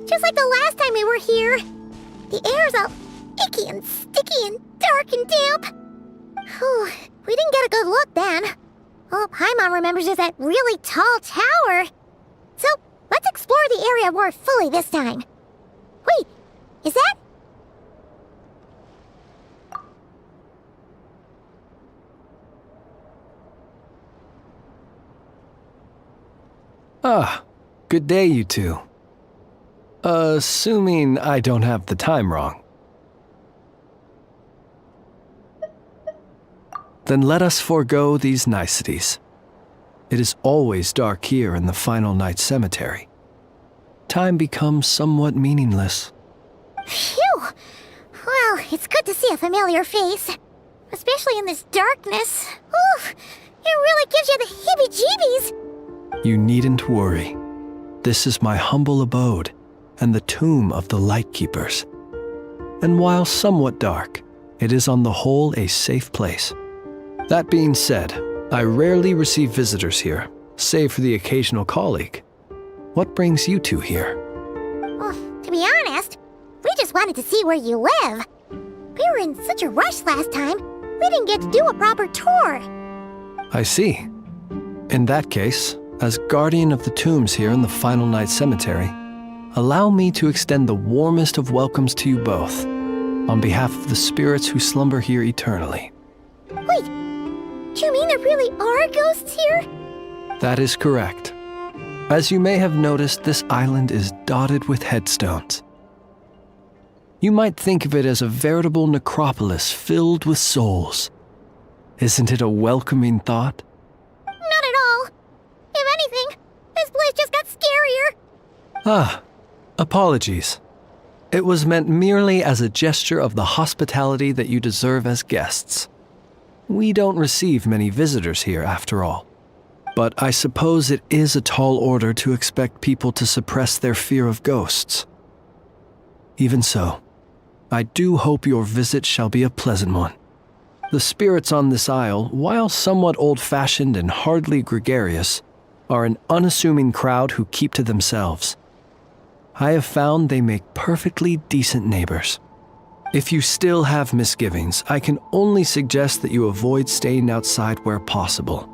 Just like the last time we were here. The air's all icky and sticky and dark and damp. Whew, we didn't get a good look then. All Paimon remembers is that really tall tower. So, let's let's explore the area more fully this time. Wait, is that? Ah, good day, you two. Assuming I don't have the time wrong. Then let us forego these niceties. It is always dark here in the Final Night Cemetery. Time becomes somewhat meaningless. Phew! Well, it's good to see a familiar face. Especially in this darkness. Oof! It really gives you the heebie-jeebies! You needn't worry. This is my humble abode and the tomb of the Lightkeepers. And while somewhat dark, it is on the whole a safe place. That being said, I rarely receive visitors here, save for the occasional colleague. What brings you two here? Well, to be honest, we just wanted to see where you live. We were in such a rush last time, we didn't get to do a proper tour. I see. In that case, as guardian of the tombs here in the Final Night Cemetery, allow me to extend the warmest of welcomes to you both, on behalf of the spirits who slumber here eternally. Wait, do you mean there really are ghosts here? That is correct. As you may have noticed, this island is dotted with headstones. You might think of it as a veritable necropolis filled with souls. Isn't it a welcoming thought? Not at all. If anything, this place just got scarier. Ah, apologies. It was meant merely as a gesture of the hospitality that you deserve as guests. We don't receive many visitors here, after all. But I suppose it is a tall order to expect people to suppress their fear of ghosts. Even so, I do hope your visit shall be a pleasant one. The spirits on this isle, while somewhat old-fashioned and hardly gregarious, are an unassuming crowd who keep to themselves. I have found they make perfectly decent neighbors. If you still have misgivings, I can only suggest that you avoid staying outside where possible.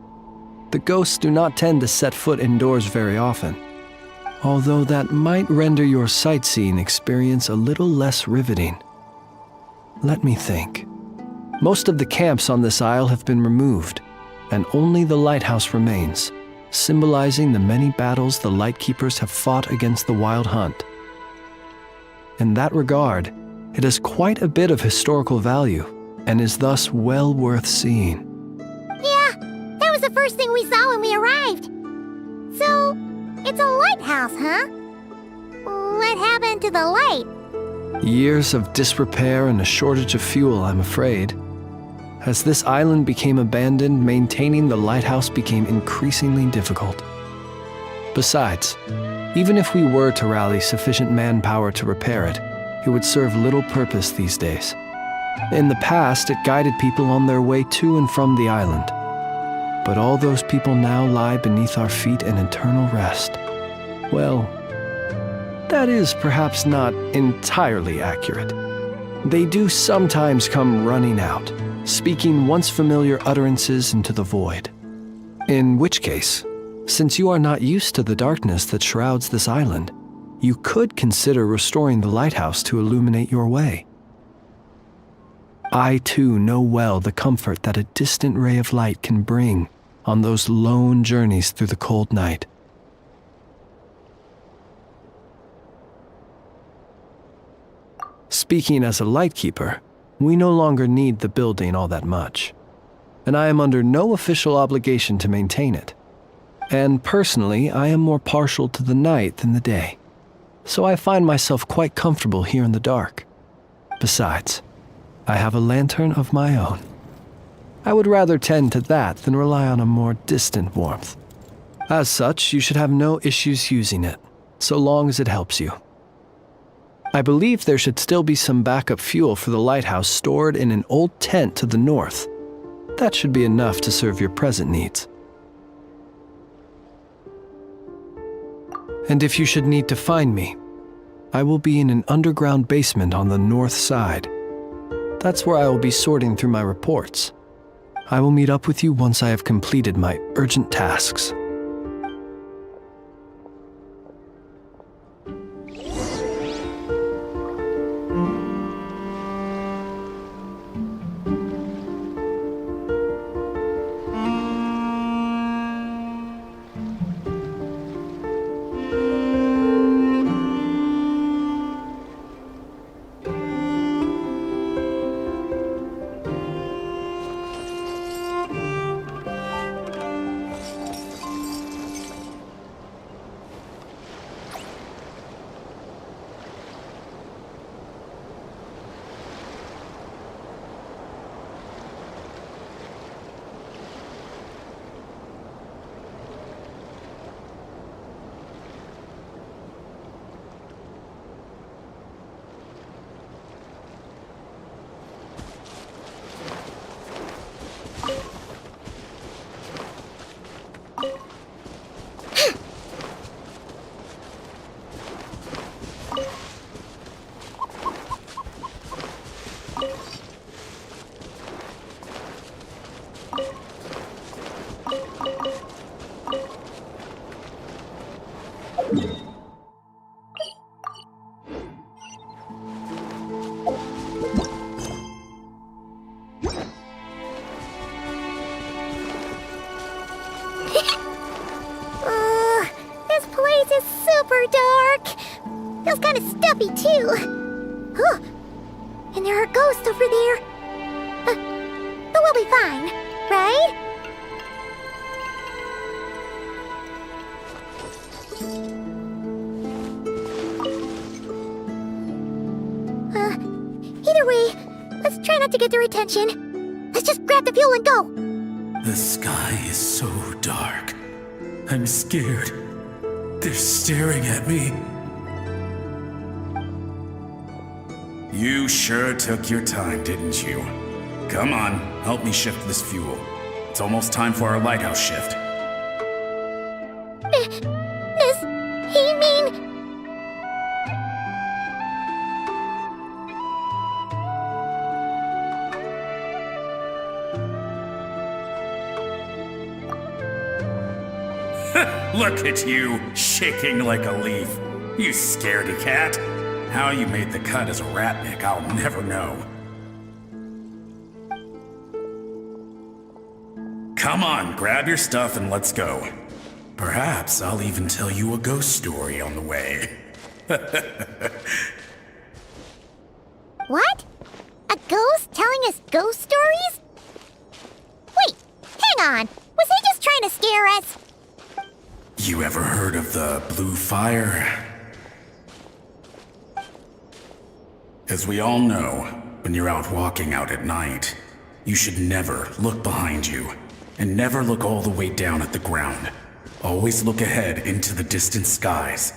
The ghosts do not tend to set foot indoors very often, although that might render your sightseeing experience a little less riveting. Let me think. Most of the camps on this isle have been removed, and only the lighthouse remains, symbolizing the many battles the Lightkeepers have fought against the Wild Hunt. In that regard, it has quite a bit of historical value, and is thus well worth seeing. Yeah, that was the first thing we saw when we arrived. So, it's a lighthouse, huh? What happened to the light? Years of disrepair and a shortage of fuel, I'm afraid. As this island became abandoned, maintaining the lighthouse became increasingly difficult. Besides, even if we were to rally sufficient manpower to repair it, it would serve little purpose these days. In the past, it guided people on their way to and from the island. But all those people now lie beneath our feet in eternal rest. Well, that is perhaps not entirely accurate. They do sometimes come running out, speaking once familiar utterances into the void. In which case, since you are not used to the darkness that shrouds this island, you could consider restoring the lighthouse to illuminate your way. I too know well the comfort that a distant ray of light can bring on those lone journeys through the cold night. Speaking as a lightkeeper, we no longer need the building all that much, and I am under no official obligation to maintain it. And personally, I am more partial to the night than the day, so I find myself quite comfortable here in the dark. Besides, I have a lantern of my own. I would rather tend to that than rely on a more distant warmth. As such, you should have no issues using it, so long as it helps you. I believe there should still be some backup fuel for the lighthouse stored in an old tent to the north. That should be enough to serve your present needs. And if you should need to find me, I will be in an underground basement on the north side. That's where I will be sorting through my reports. I will meet up with you once I have completed my urgent tasks. This place is super dark. Feels kind of stuffy, too. Huh. And there are ghosts over there. But we'll be fine, right? Either way, let's try not to get their attention. Let's just grab the fuel and go. The sky is so dark. I'm scared. They're staring at me. You sure took your time, didn't you? Come on, help me shift this fuel. It's almost time for our lighthouse shift. Does he mean... Look at you, shaking like a leaf. You scaredy cat. How you made the cut as a ratnik, I'll never know. Come on, grab your stuff and let's go. Perhaps I'll even tell you a ghost story on the way. What? A ghost telling us ghost stories? Wait, hang on. Was he just trying to scare us? You ever heard of the blue fire? As we all know, when you're out walking out at night, you should never look behind you, and never look all the way down at the ground. Always look ahead into the distant skies.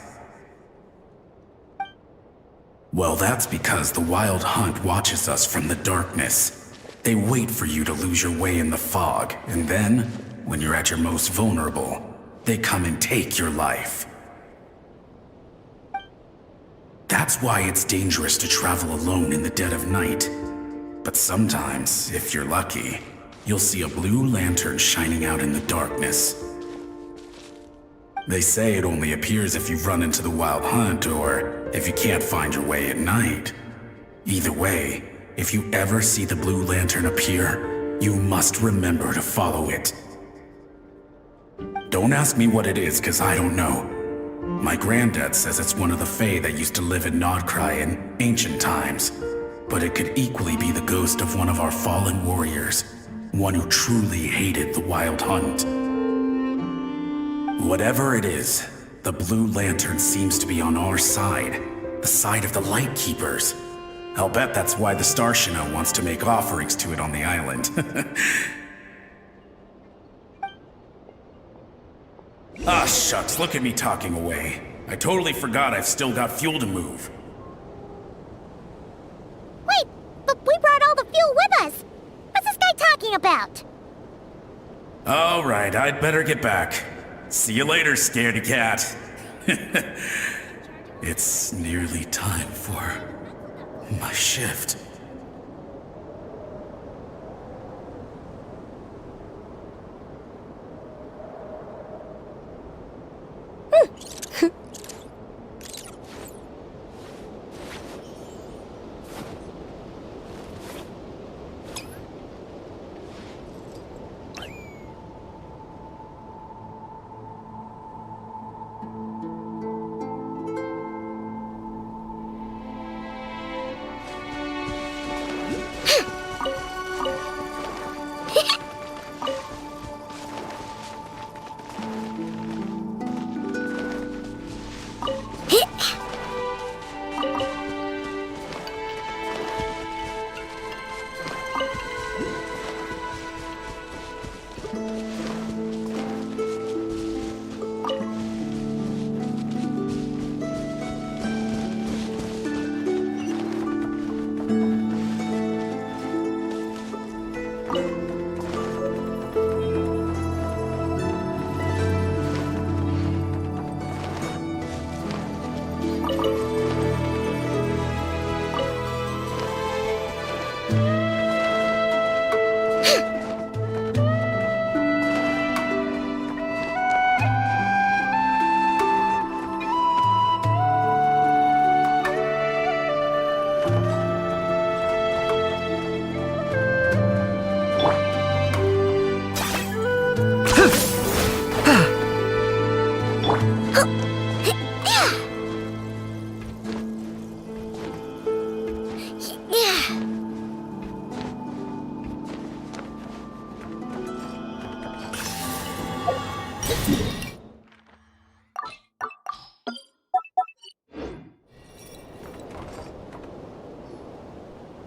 Well, that's because the Wild Hunt watches us from the darkness. They wait for you to lose your way in the fog, and then, when you're at your most vulnerable, they come and take your life. That's why it's dangerous to travel alone in the dead of night. But sometimes, if you're lucky, you'll see a blue lantern shining out in the darkness. They say it only appears if you've run into the Wild Hunt or if you can't find your way at night. Either way, if you ever see the blue lantern appear, you must remember to follow it. Don't ask me what it is, 'cause I don't know. My granddad says it's one of the Fae that used to live in Nodcry in ancient times. But it could equally be the ghost of one of our fallen warriors, one who truly hated the Wild Hunt. Whatever it is, the blue lantern seems to be on our side, the side of the Light Keepers. I'll bet that's why the Starshina wants to make offerings to it on the island. Ah, shucks, look at me talking away. I totally forgot I've still got fuel to move. Wait, but we brought all the fuel with us. What's this guy talking about? All right, I'd better get back. See you later, scaredy cat. It's nearly time for my shift.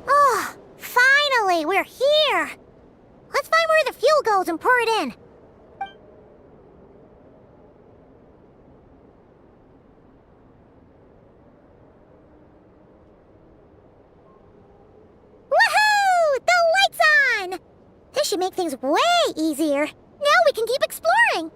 Oh, finally, we're here! Let's find where the fuel goes and pour it in. Woohoo! The light's on! This should make things way easier. Now we can keep exploring.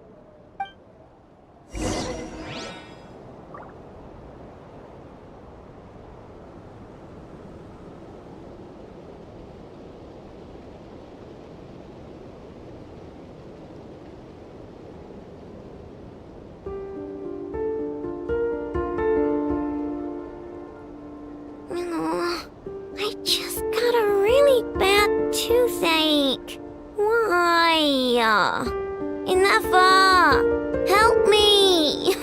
I just got a really bad toothache. Why? Enough! Help me!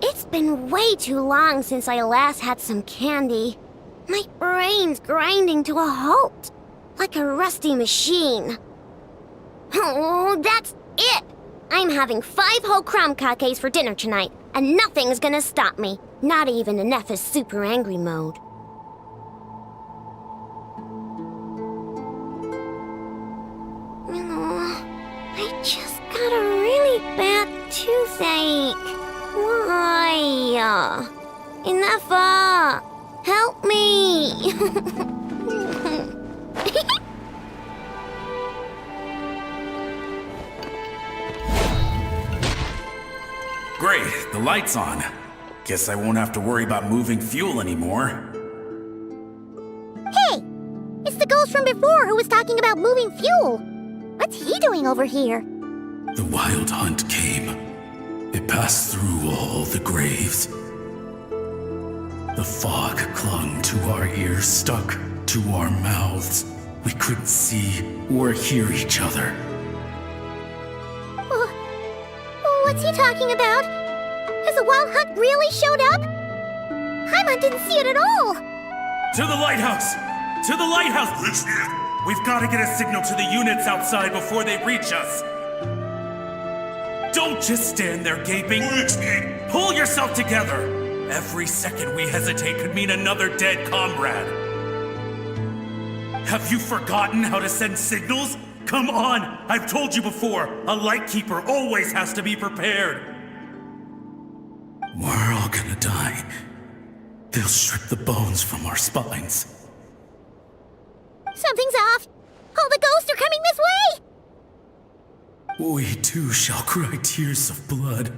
It's been way too long since I last had some candy. My brain's grinding to a halt, like a rusty machine. Oh, that's it! I'm having 5 whole crumb cakes for dinner tonight, and nothing's gonna stop me. Not even in Neff's super angry mode. Oh, I just got a really bad toothache. Why? Enough! Help me! Great, the light's on. Guess I won't have to worry about moving fuel anymore. Hey! It's the ghost from before who was talking about moving fuel. What's he doing over here? The wild hunt came. It passed through all the graves. The fog clung to our ears, stuck to our mouths. We couldn't see or hear each other. What's he talking about? Has the wild hunt really showed up? Paimon didn't see it at all. To the lighthouse! To the lighthouse! We've got to get a signal to the units outside before they reach us. Don't just stand there gaping. Pull yourself together. Every second we hesitate could mean another dead comrade. Have you forgotten how to send signals? Come on! I've told you before, a lightkeeper always has to be prepared. We're all gonna die. They'll strip the bones from our spines. Something's off. All the ghosts are coming this way. We too shall cry tears of blood.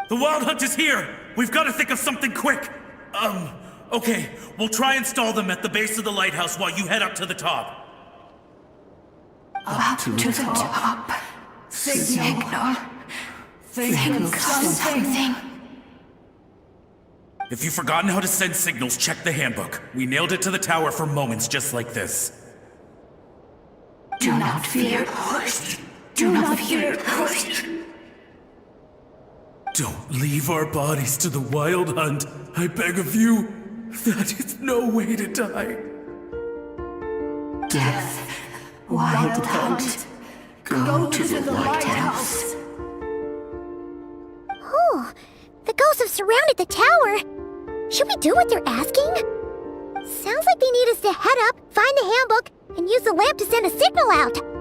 The wild hunt is here! We've got to think of something quick! Okay, we'll try and stall them at the base of the lighthouse while you head up to the top. Up to the top. Signal. Think of something. If you've forgotten how to send signals, check the handbook. We nailed it to the tower for moments just like this. Do not fear. Do not fear. Don't leave our bodies to the wild hunt. I beg of you. That is no way to die. Death. Wild hunt. Go to the lighthouse. Oh, the ghosts have surrounded the tower. Should we do what they're asking? Sounds like they need us to head up, find the handbook, and use the lamp to send a signal out.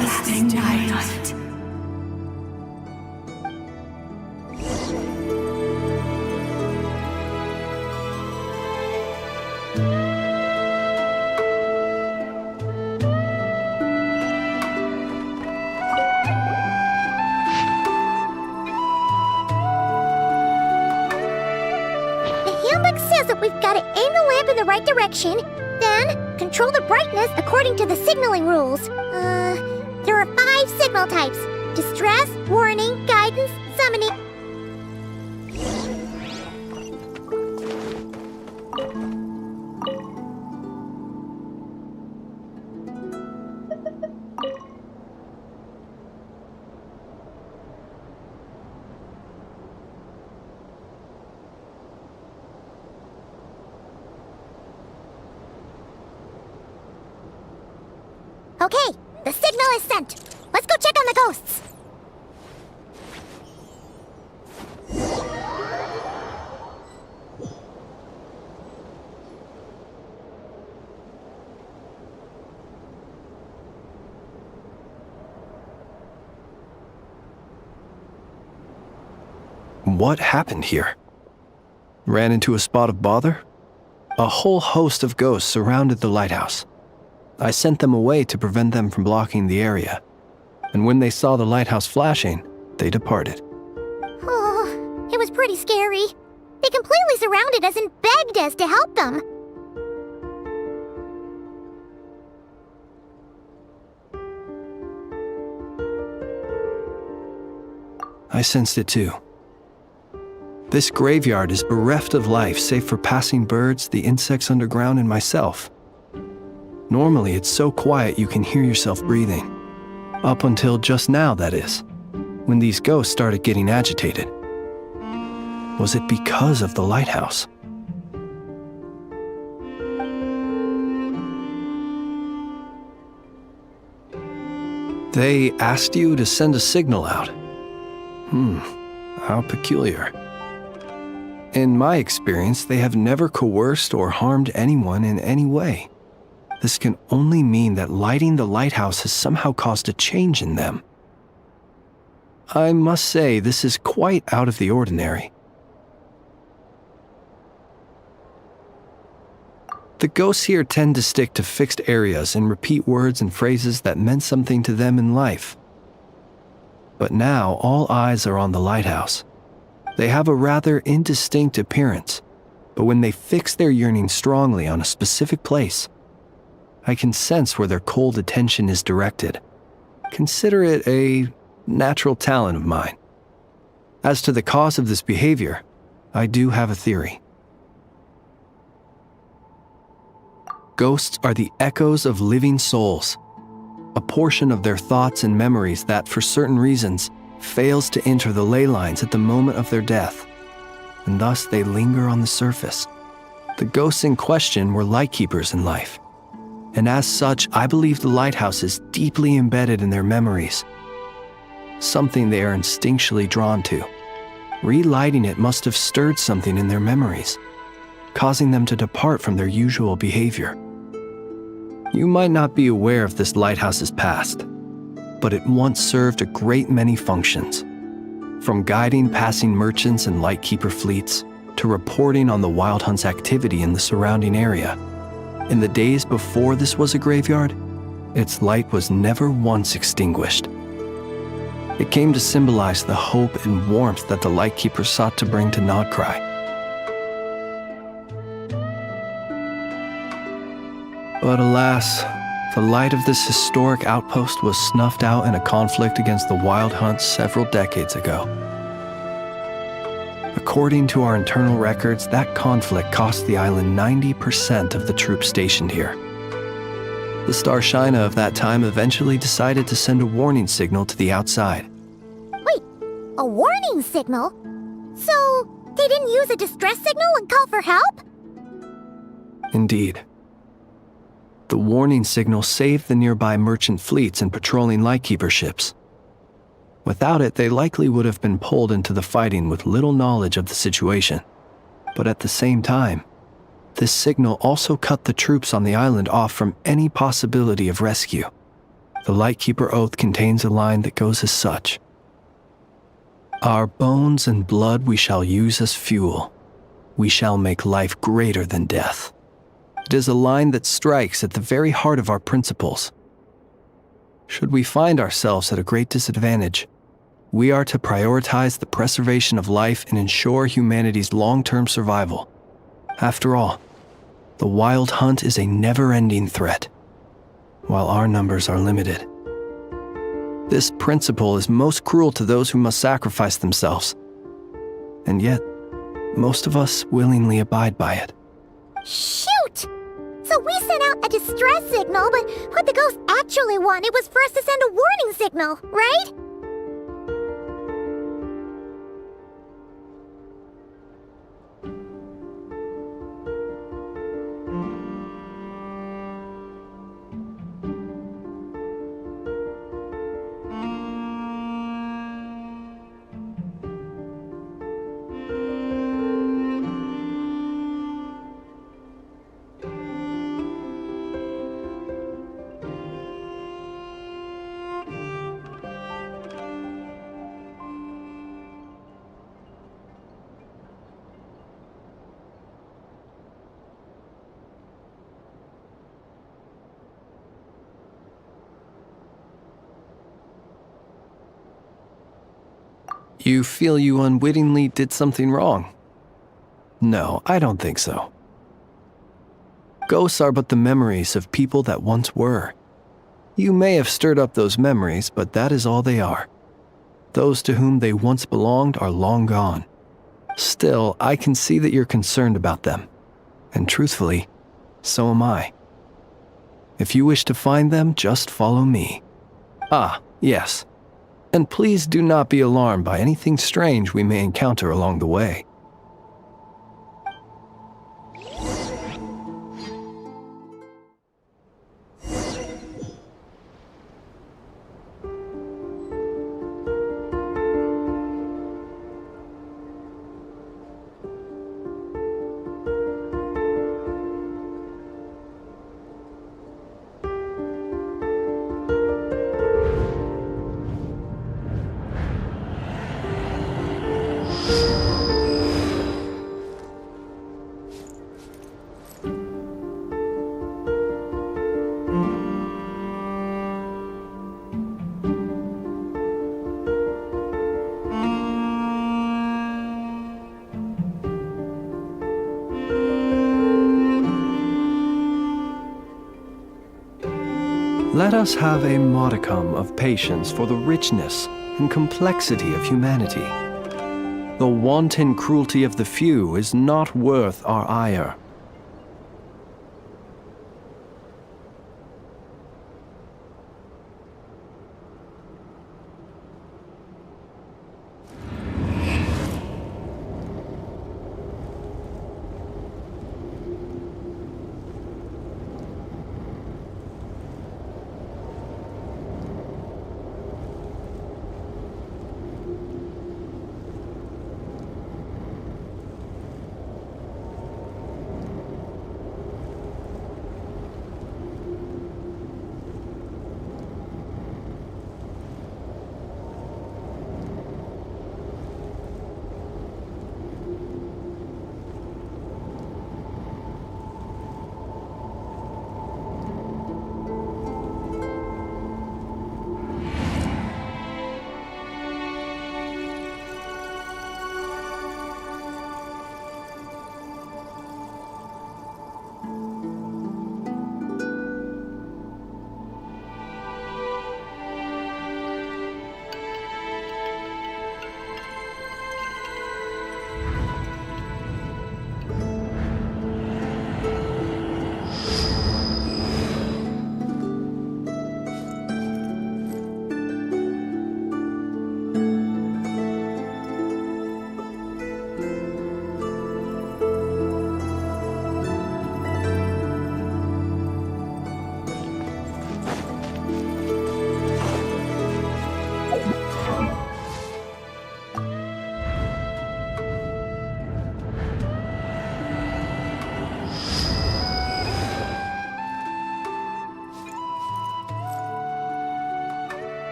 everlasting night. The handbook says that we've got to aim the lamp in the right direction, then control the brightness according to the signaling rules. There are 5 signal types: distress, warning, guidance, summoning. Okay, the signal is sent. Let's go check on the ghosts. What happened here? Ran into a spot of bother? A whole host of ghosts surrounded the lighthouse. I sent them away to prevent them from blocking the area, and when they saw the lighthouse flashing, they departed. Oh, it was pretty scary. They completely surrounded us and begged us to help them. I sensed it too. This graveyard is bereft of life save for passing birds, the insects underground, and myself. Normally, it's so quiet you can hear yourself breathing. Up until just now, that is, when these ghosts started getting agitated. Was it because of the lighthouse? They asked you to send a signal out. How peculiar. In my experience, they have never coerced or harmed anyone in any way. This can only mean that lighting the lighthouse has somehow caused a change in them. I must say, this is quite out of the ordinary. The ghosts here tend to stick to fixed areas and repeat words and phrases that meant something to them in life. But now all eyes are on the lighthouse. They have a rather indistinct appearance, but when they fix their yearning strongly on a specific place, I can sense where their cold attention is directed. Consider it a natural talent of mine. As to the cause of this behavior, I do have a theory. Ghosts are the echoes of living souls, a portion of their thoughts and memories that, for certain reasons, fails to enter the ley lines at the moment of their death, and thus they linger on the surface. The ghosts in question were lightkeepers in life, and as such, I believe the lighthouse is deeply embedded in their memories, something they are instinctually drawn to. Relighting it must have stirred something in their memories, causing them to depart from their usual behavior. You might not be aware of this lighthouse's past, but it once served a great many functions, from guiding passing merchants and lightkeeper fleets to reporting on the Wild Hunt's activity in the surrounding area. In the days before this was a graveyard, its light was never once extinguished. It came to symbolize the hope and warmth that the lightkeeper sought to bring to Nodcry. But alas, the light of this historic outpost was snuffed out in a conflict against the Wild Hunt several decades ago. According to our internal records, that conflict cost the island 90% of the troops stationed here. The Starshina of that time eventually decided to send a warning signal to the outside. Wait, a warning signal? So, they didn't use a distress signal and call for help? Indeed. The warning signal saved the nearby merchant fleets and patrolling lightkeeper ships. Without it, they likely would have been pulled into the fighting with little knowledge of the situation. But at the same time, this signal also cut the troops on the island off from any possibility of rescue. The Lightkeeper Oath contains a line that goes as such. Our bones and blood we shall use as fuel. We shall make life greater than death. It is a line that strikes at the very heart of our principles. Should we find ourselves at a great disadvantage, we are to prioritize the preservation of life and ensure humanity's long-term survival. After all, the wild hunt is a never-ending threat, while our numbers are limited. This principle is most cruel to those who must sacrifice themselves, and yet, most of us willingly abide by it. Shoot! So we sent out a distress signal, but what the ghost actually wanted was for us to send a warning signal, right? You feel you unwittingly did something wrong? No, I don't think so. Ghosts are but the memories of people that once were. You may have stirred up those memories, but that is all they are. Those to whom they once belonged are long gone. Still, I can see that you're concerned about them. And truthfully, so am I. If you wish to find them, just follow me. Ah, yes. And please do not be alarmed by anything strange we may encounter along the way. Let us have a modicum of patience for the richness and complexity of humanity. The wanton cruelty of the few is not worth our ire.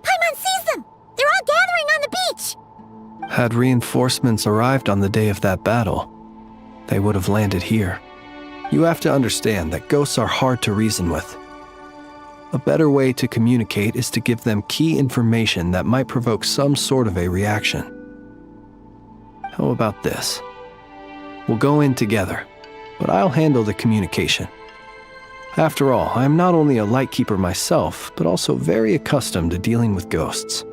Paimon sees them! They're all gathering on the beach! Had reinforcements arrived on the day of that battle, they would have landed here. You have to understand that ghosts are hard to reason with. A better way to communicate is to give them key information that might provoke some sort of a reaction. How about this? We'll go in together, but I'll handle the communication. After all, I am not only a lightkeeper myself, but also very accustomed to dealing with ghosts.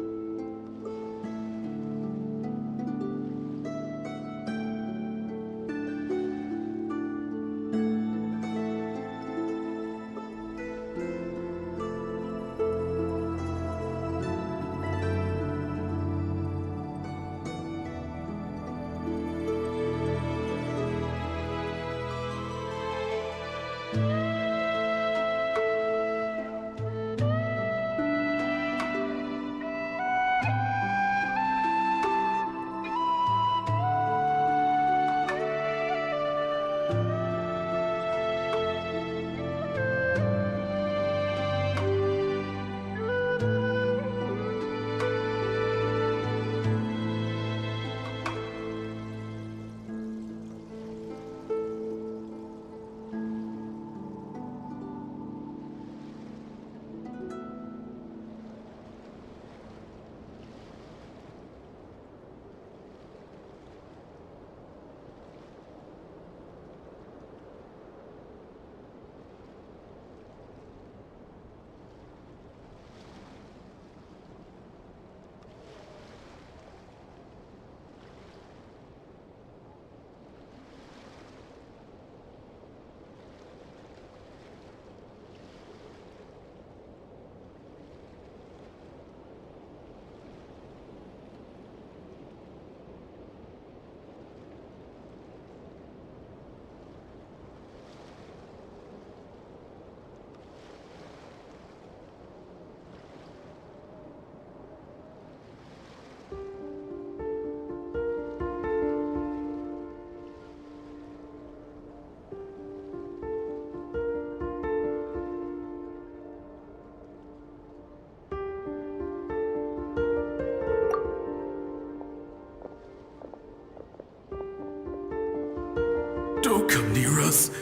Don't come near us.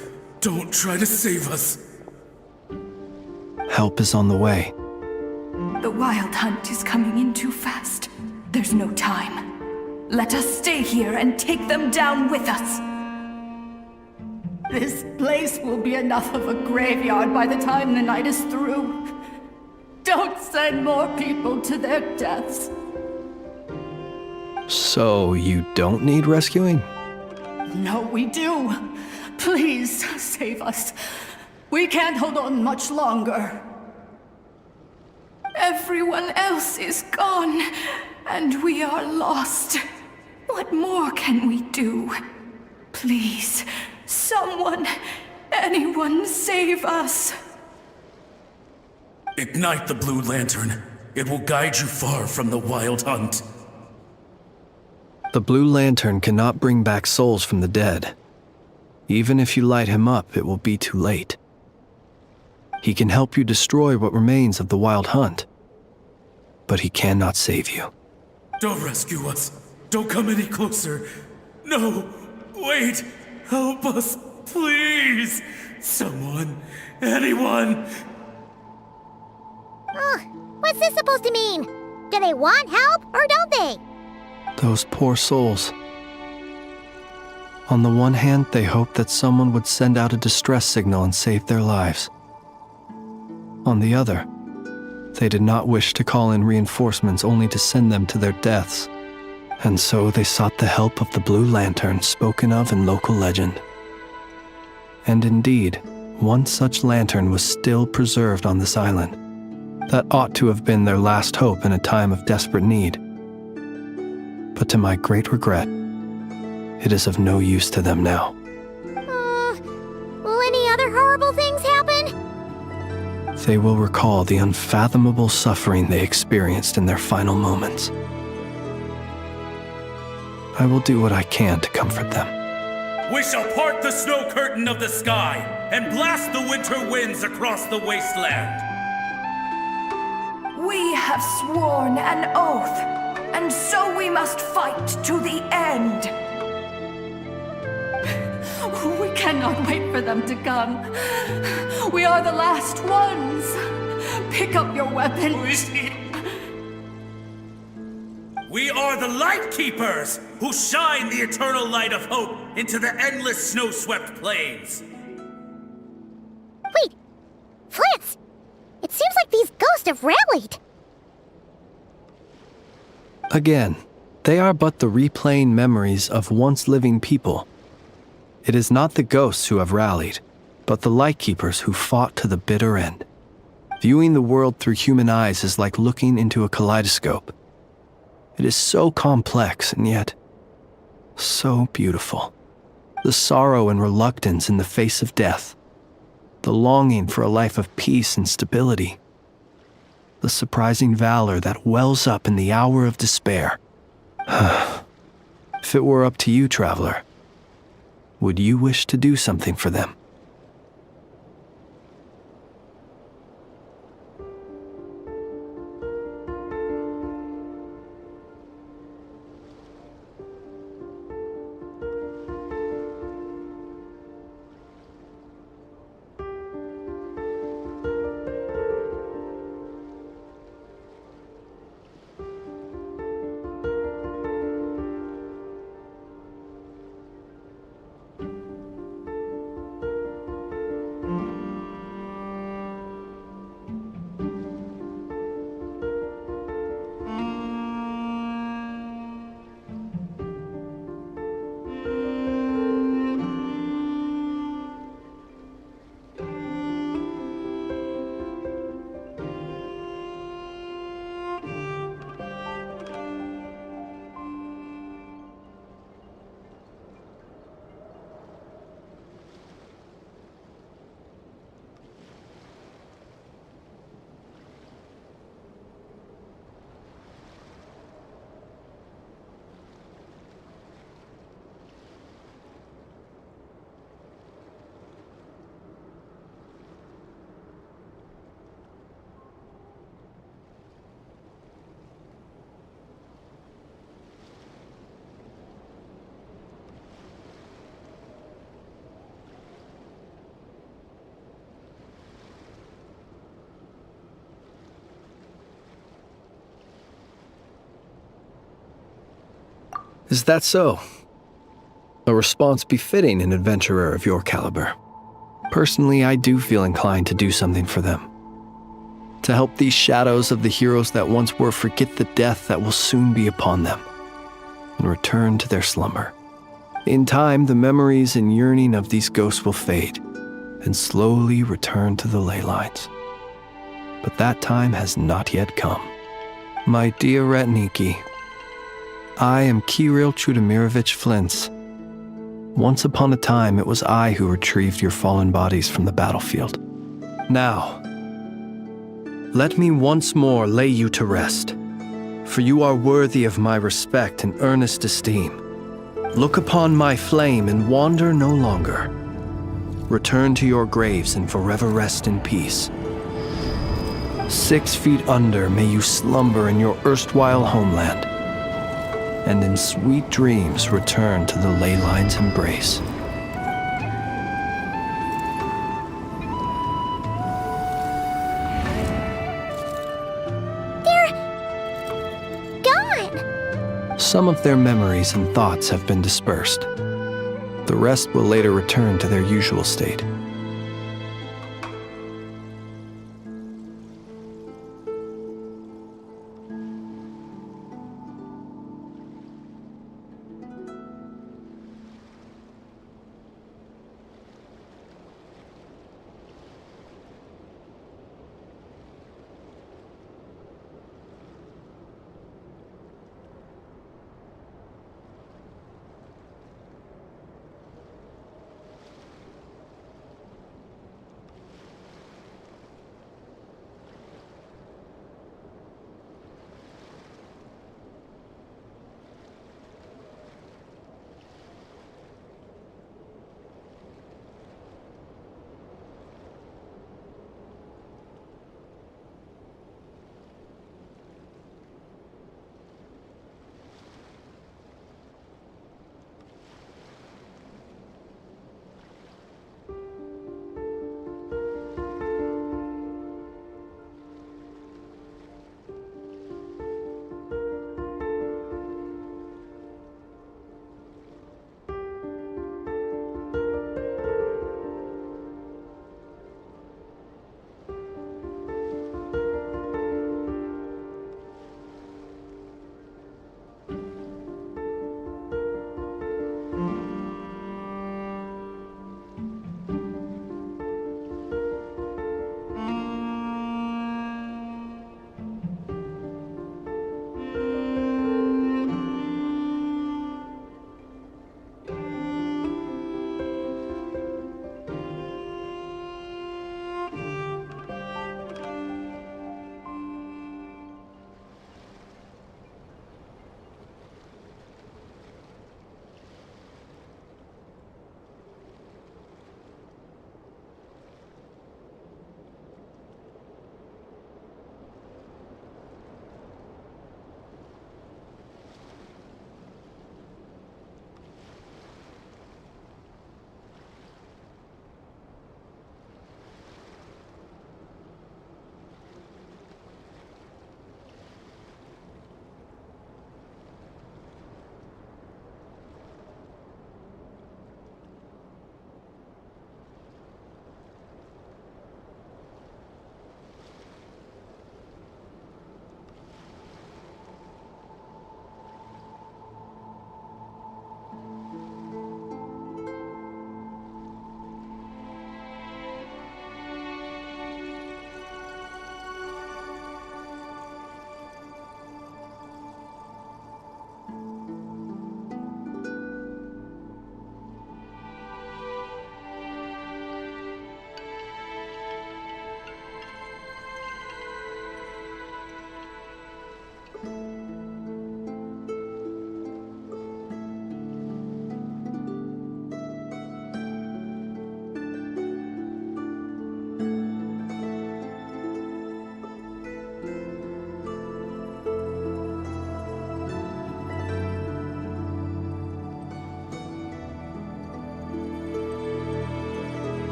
Don't try to save us. Help is on the way. The wild hunt is coming in too fast. There's no time. Let us stay here and take them down with us. This place will be enough of a graveyard by the time the night is through. Don't send more people to their deaths. So you don't need rescuing? No, we do. Please, save us. We can't hold on much longer. Everyone else is gone, and we are lost. What more can we do? Please, someone, anyone save us. Ignite the blue lantern. It will guide you far from the wild hunt. The blue lantern cannot bring back souls from the dead. Even if you light him up, it will be too late. He can help you destroy what remains of the wild hunt, but he cannot save you. Don't rescue us. Don't come any closer. No, wait. Help us, please. Someone, anyone. What's this supposed to mean? Do they want help or don't they? Those poor souls. On the one hand, they hoped that someone would send out a distress signal and save their lives. On the other, they did not wish to call in reinforcements only to send them to their deaths. And so they sought the help of the blue lantern spoken of in local legend. And indeed, one such lantern was still preserved on this island. That ought to have been their last hope in a time of desperate need. but to my great regret, it is of no use to them now. Will any other horrible things happen? They will recall the unfathomable suffering they experienced in their final moments. I will do what I can to comfort them. We shall part the snow curtain of the sky and blast the winter winds across the wasteland. We have sworn an oath, and so we must fight to the end. We cannot wait for them to come. We are the last ones. Pick up your weapons. We are the Light Keepers, who shine the eternal light of hope into the endless snow-swept plains. Wait! Flintz! It seems like these ghosts have rallied. Again, they are but the replaying memories of once living people. It is not the ghosts who have rallied, but the Lightkeepers who fought to the bitter end. Viewing the world through human eyes is like looking into a kaleidoscope. It is so complex and yet so beautiful. The sorrow and reluctance in the face of death. The longing for a life of peace and stability. The surprising valor that wells up in the hour of despair. If it were up to you, traveler, would you wish to do something for them? Is that so? A response befitting an adventurer of your caliber. Personally, I do feel inclined to do something for them. To help these shadows of the heroes that once were forget the death that will soon be upon them, and return to their slumber. In time, the memories and yearning of these ghosts will fade, and slowly return to the ley lines. But that time has not yet come. My dear Retniki, I am Kirill Chudamirovich Flintz. Once upon a time, it was I who retrieved your fallen bodies from the battlefield. Now, let me once more lay you to rest, for you are worthy of my respect and earnest esteem. Look upon my flame and wander no longer. Return to your graves and forever rest in peace. 6 feet under may you slumber in your erstwhile homeland, and in sweet dreams return to the ley line's embrace. They're gone! Some of their memories and thoughts have been dispersed. The rest will later return to their usual state.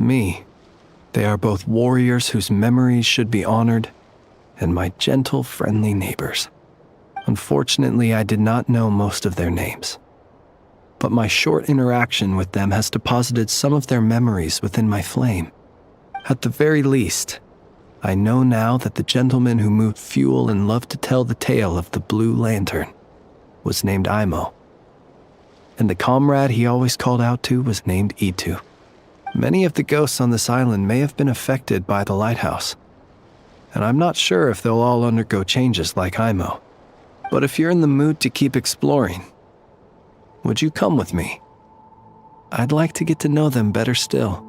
To me, they are both warriors whose memories should be honored and my gentle, friendly neighbors. Unfortunately, I did not know most of their names, but my short interaction with them has deposited some of their memories within my flame. At the very least, I know now that the gentleman who moved fuel and loved to tell the tale of the Blue Lantern was named Imo, and the comrade he always called out to was named Itu. Many of the ghosts on this island may have been affected by the lighthouse, and I'm not sure if they'll all undergo changes like Imo. But if you're in the mood to keep exploring, would you come with me? I'd like to get to know them better still.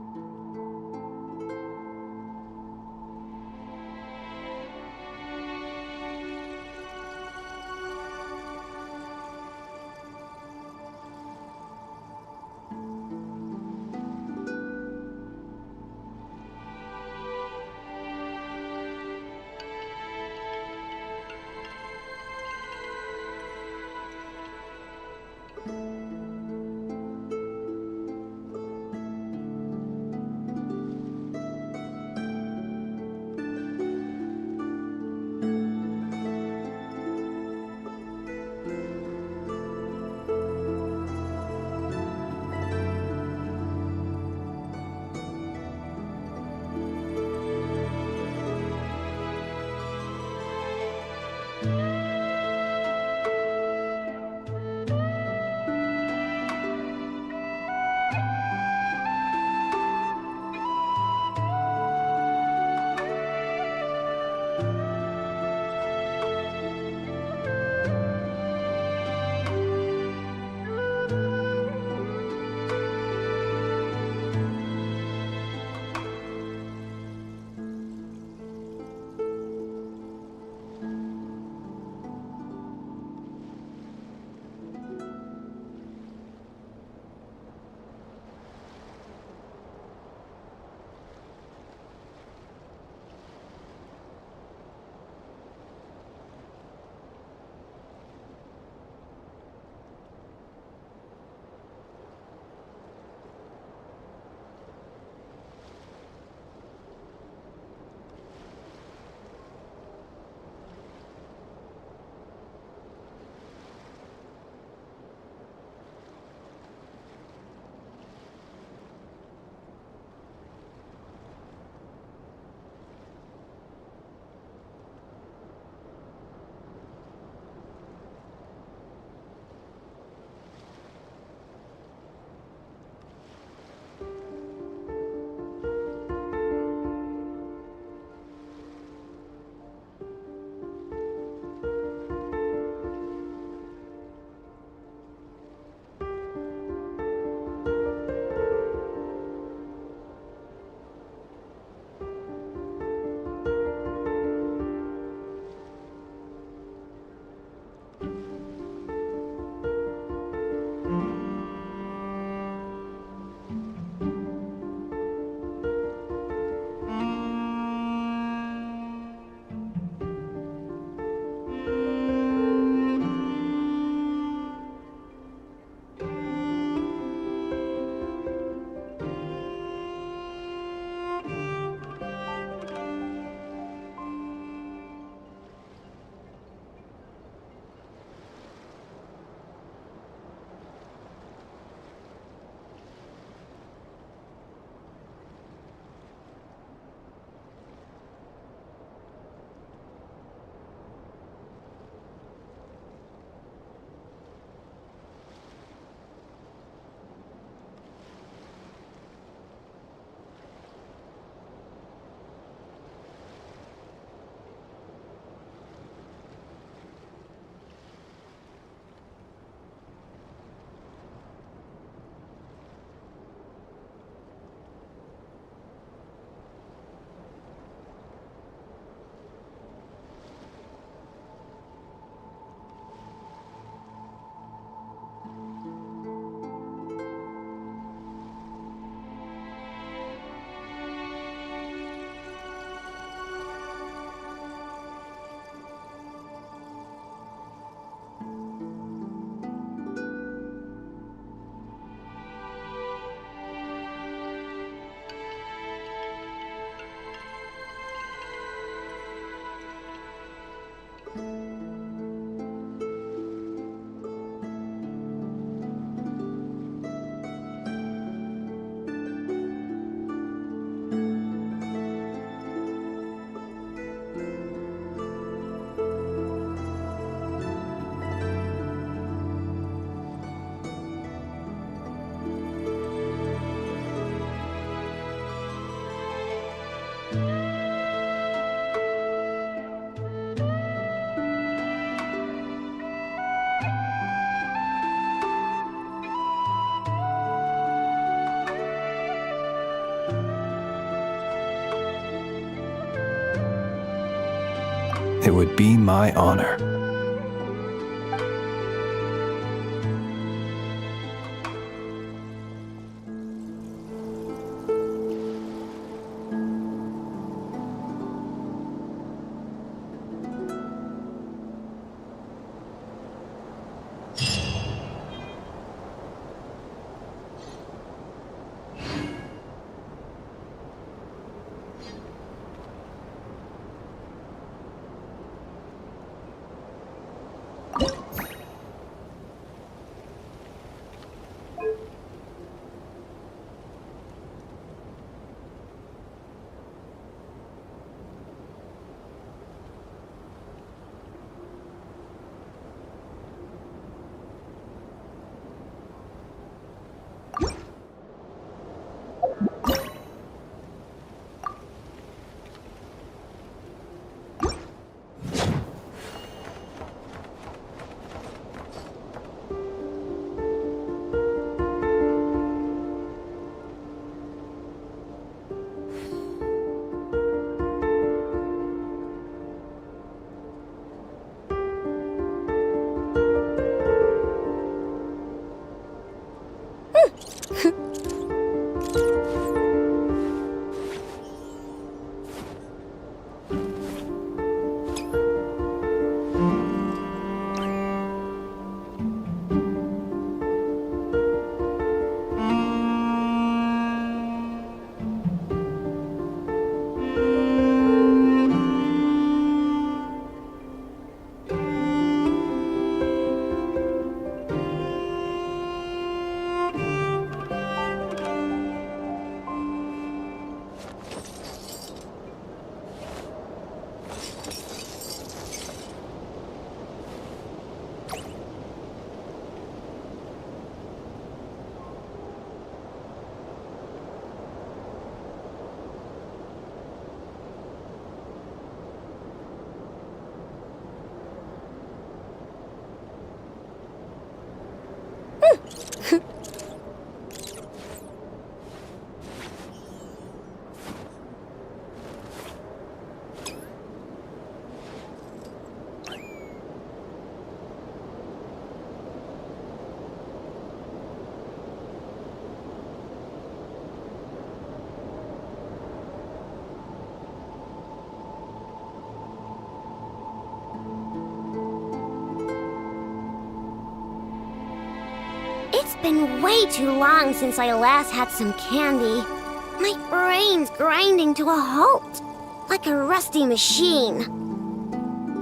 it would be my honor. It's been way too long since I last had some candy. My brain's grinding to a halt, like a rusty machine.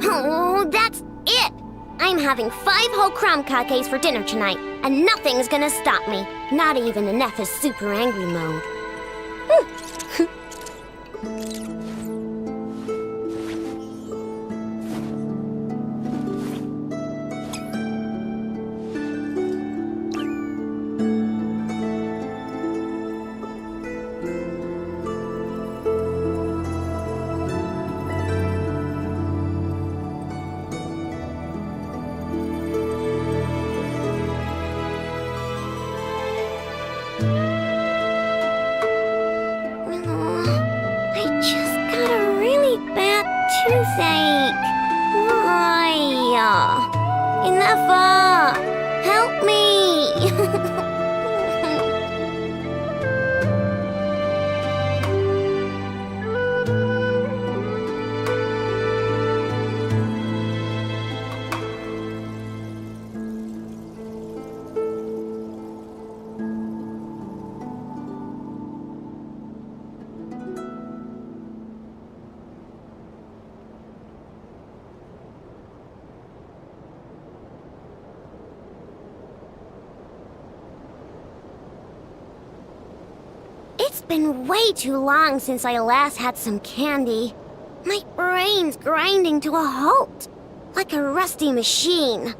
Oh, that's it! I'm having 5 whole crumb cupcakes for dinner tonight, and nothing's gonna stop me. Not even in Neff's super angry mode. Toothache. Why? Enough! Help me! It's been way too long since I last had some candy. My brain's grinding to a halt, like a rusty machine.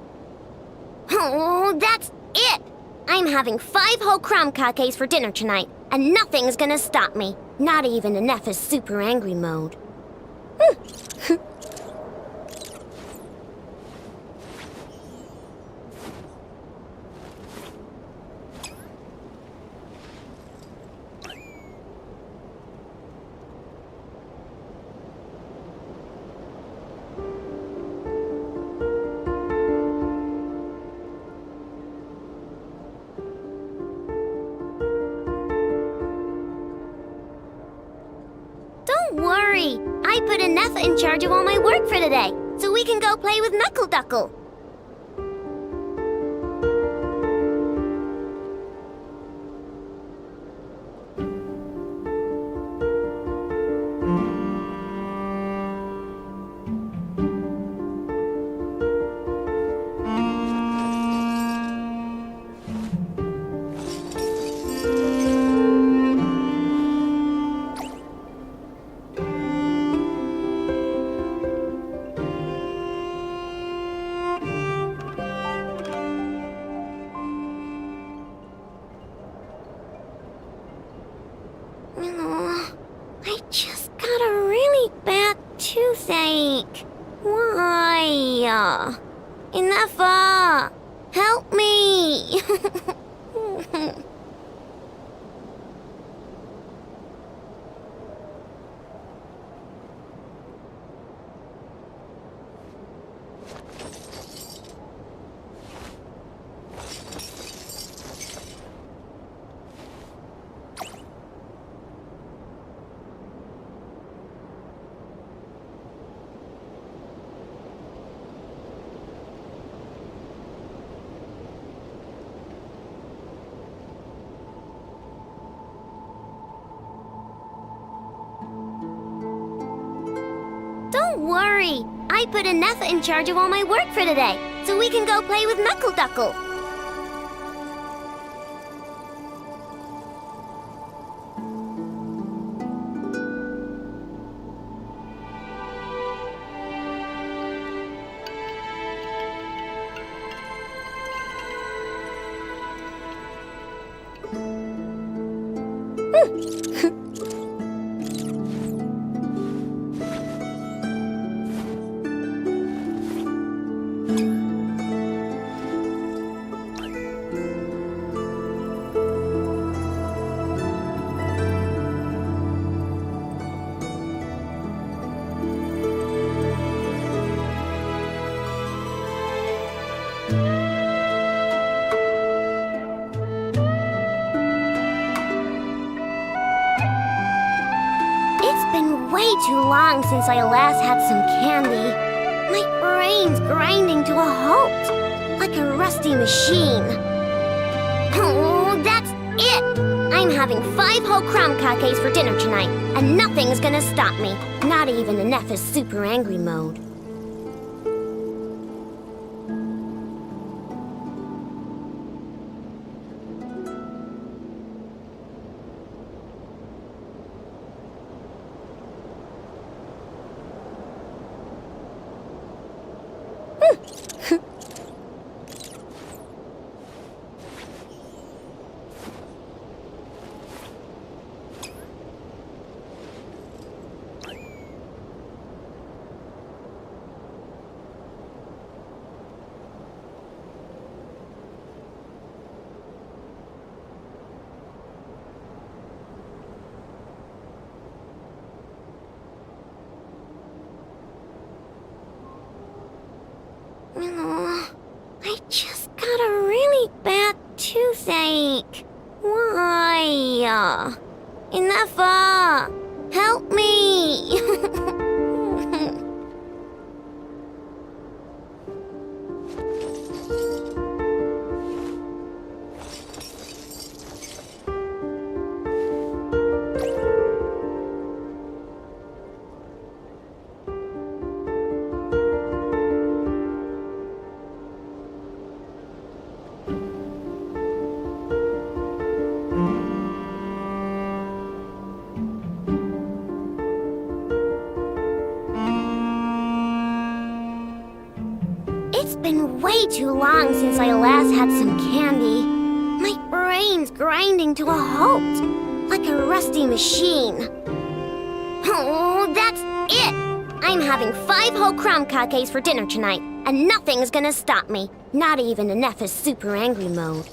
Oh, that's it! I'm having 5 whole crumb cupcakes for dinner tonight, and nothing's gonna stop me. Not even in Neff's super angry mode. put Enough in charge of all my work for today, so we can go play with Knuckle Duckle. I just got a really bad toothache. Why? Enough! Help me! Don't worry. I put Enough in charge of all my work for today, so we can go play with Knuckle Duckle. Way too long since I last had some candy. My brain's grinding to a halt, like a rusty machine. Oh, that's it! I'm having 5 whole crumb cakes for dinner tonight, and nothing's gonna stop me. Not even Enough is super angry mode. I just got a really bad toothache. Why? Enough! Help me! It's been way too long since I last had some candy. My brain's grinding to a halt, like a rusty machine. Oh, that's it! I'm having 5 whole crumb cakes for dinner tonight, and nothing's gonna stop me. Not even Enough is super angry mode.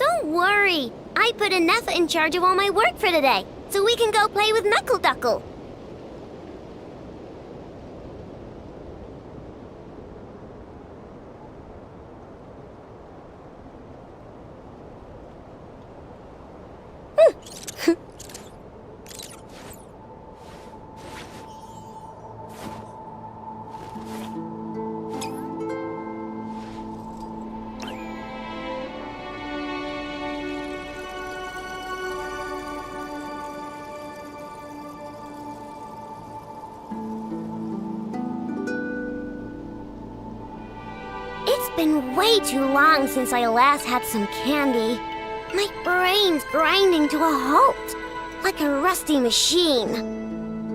Don't worry. I put Anessa in charge of all my work for today, so we can go play with Knuckle Duckle. It's been way too long since I last had some candy. My brain's grinding to a halt, like a rusty machine.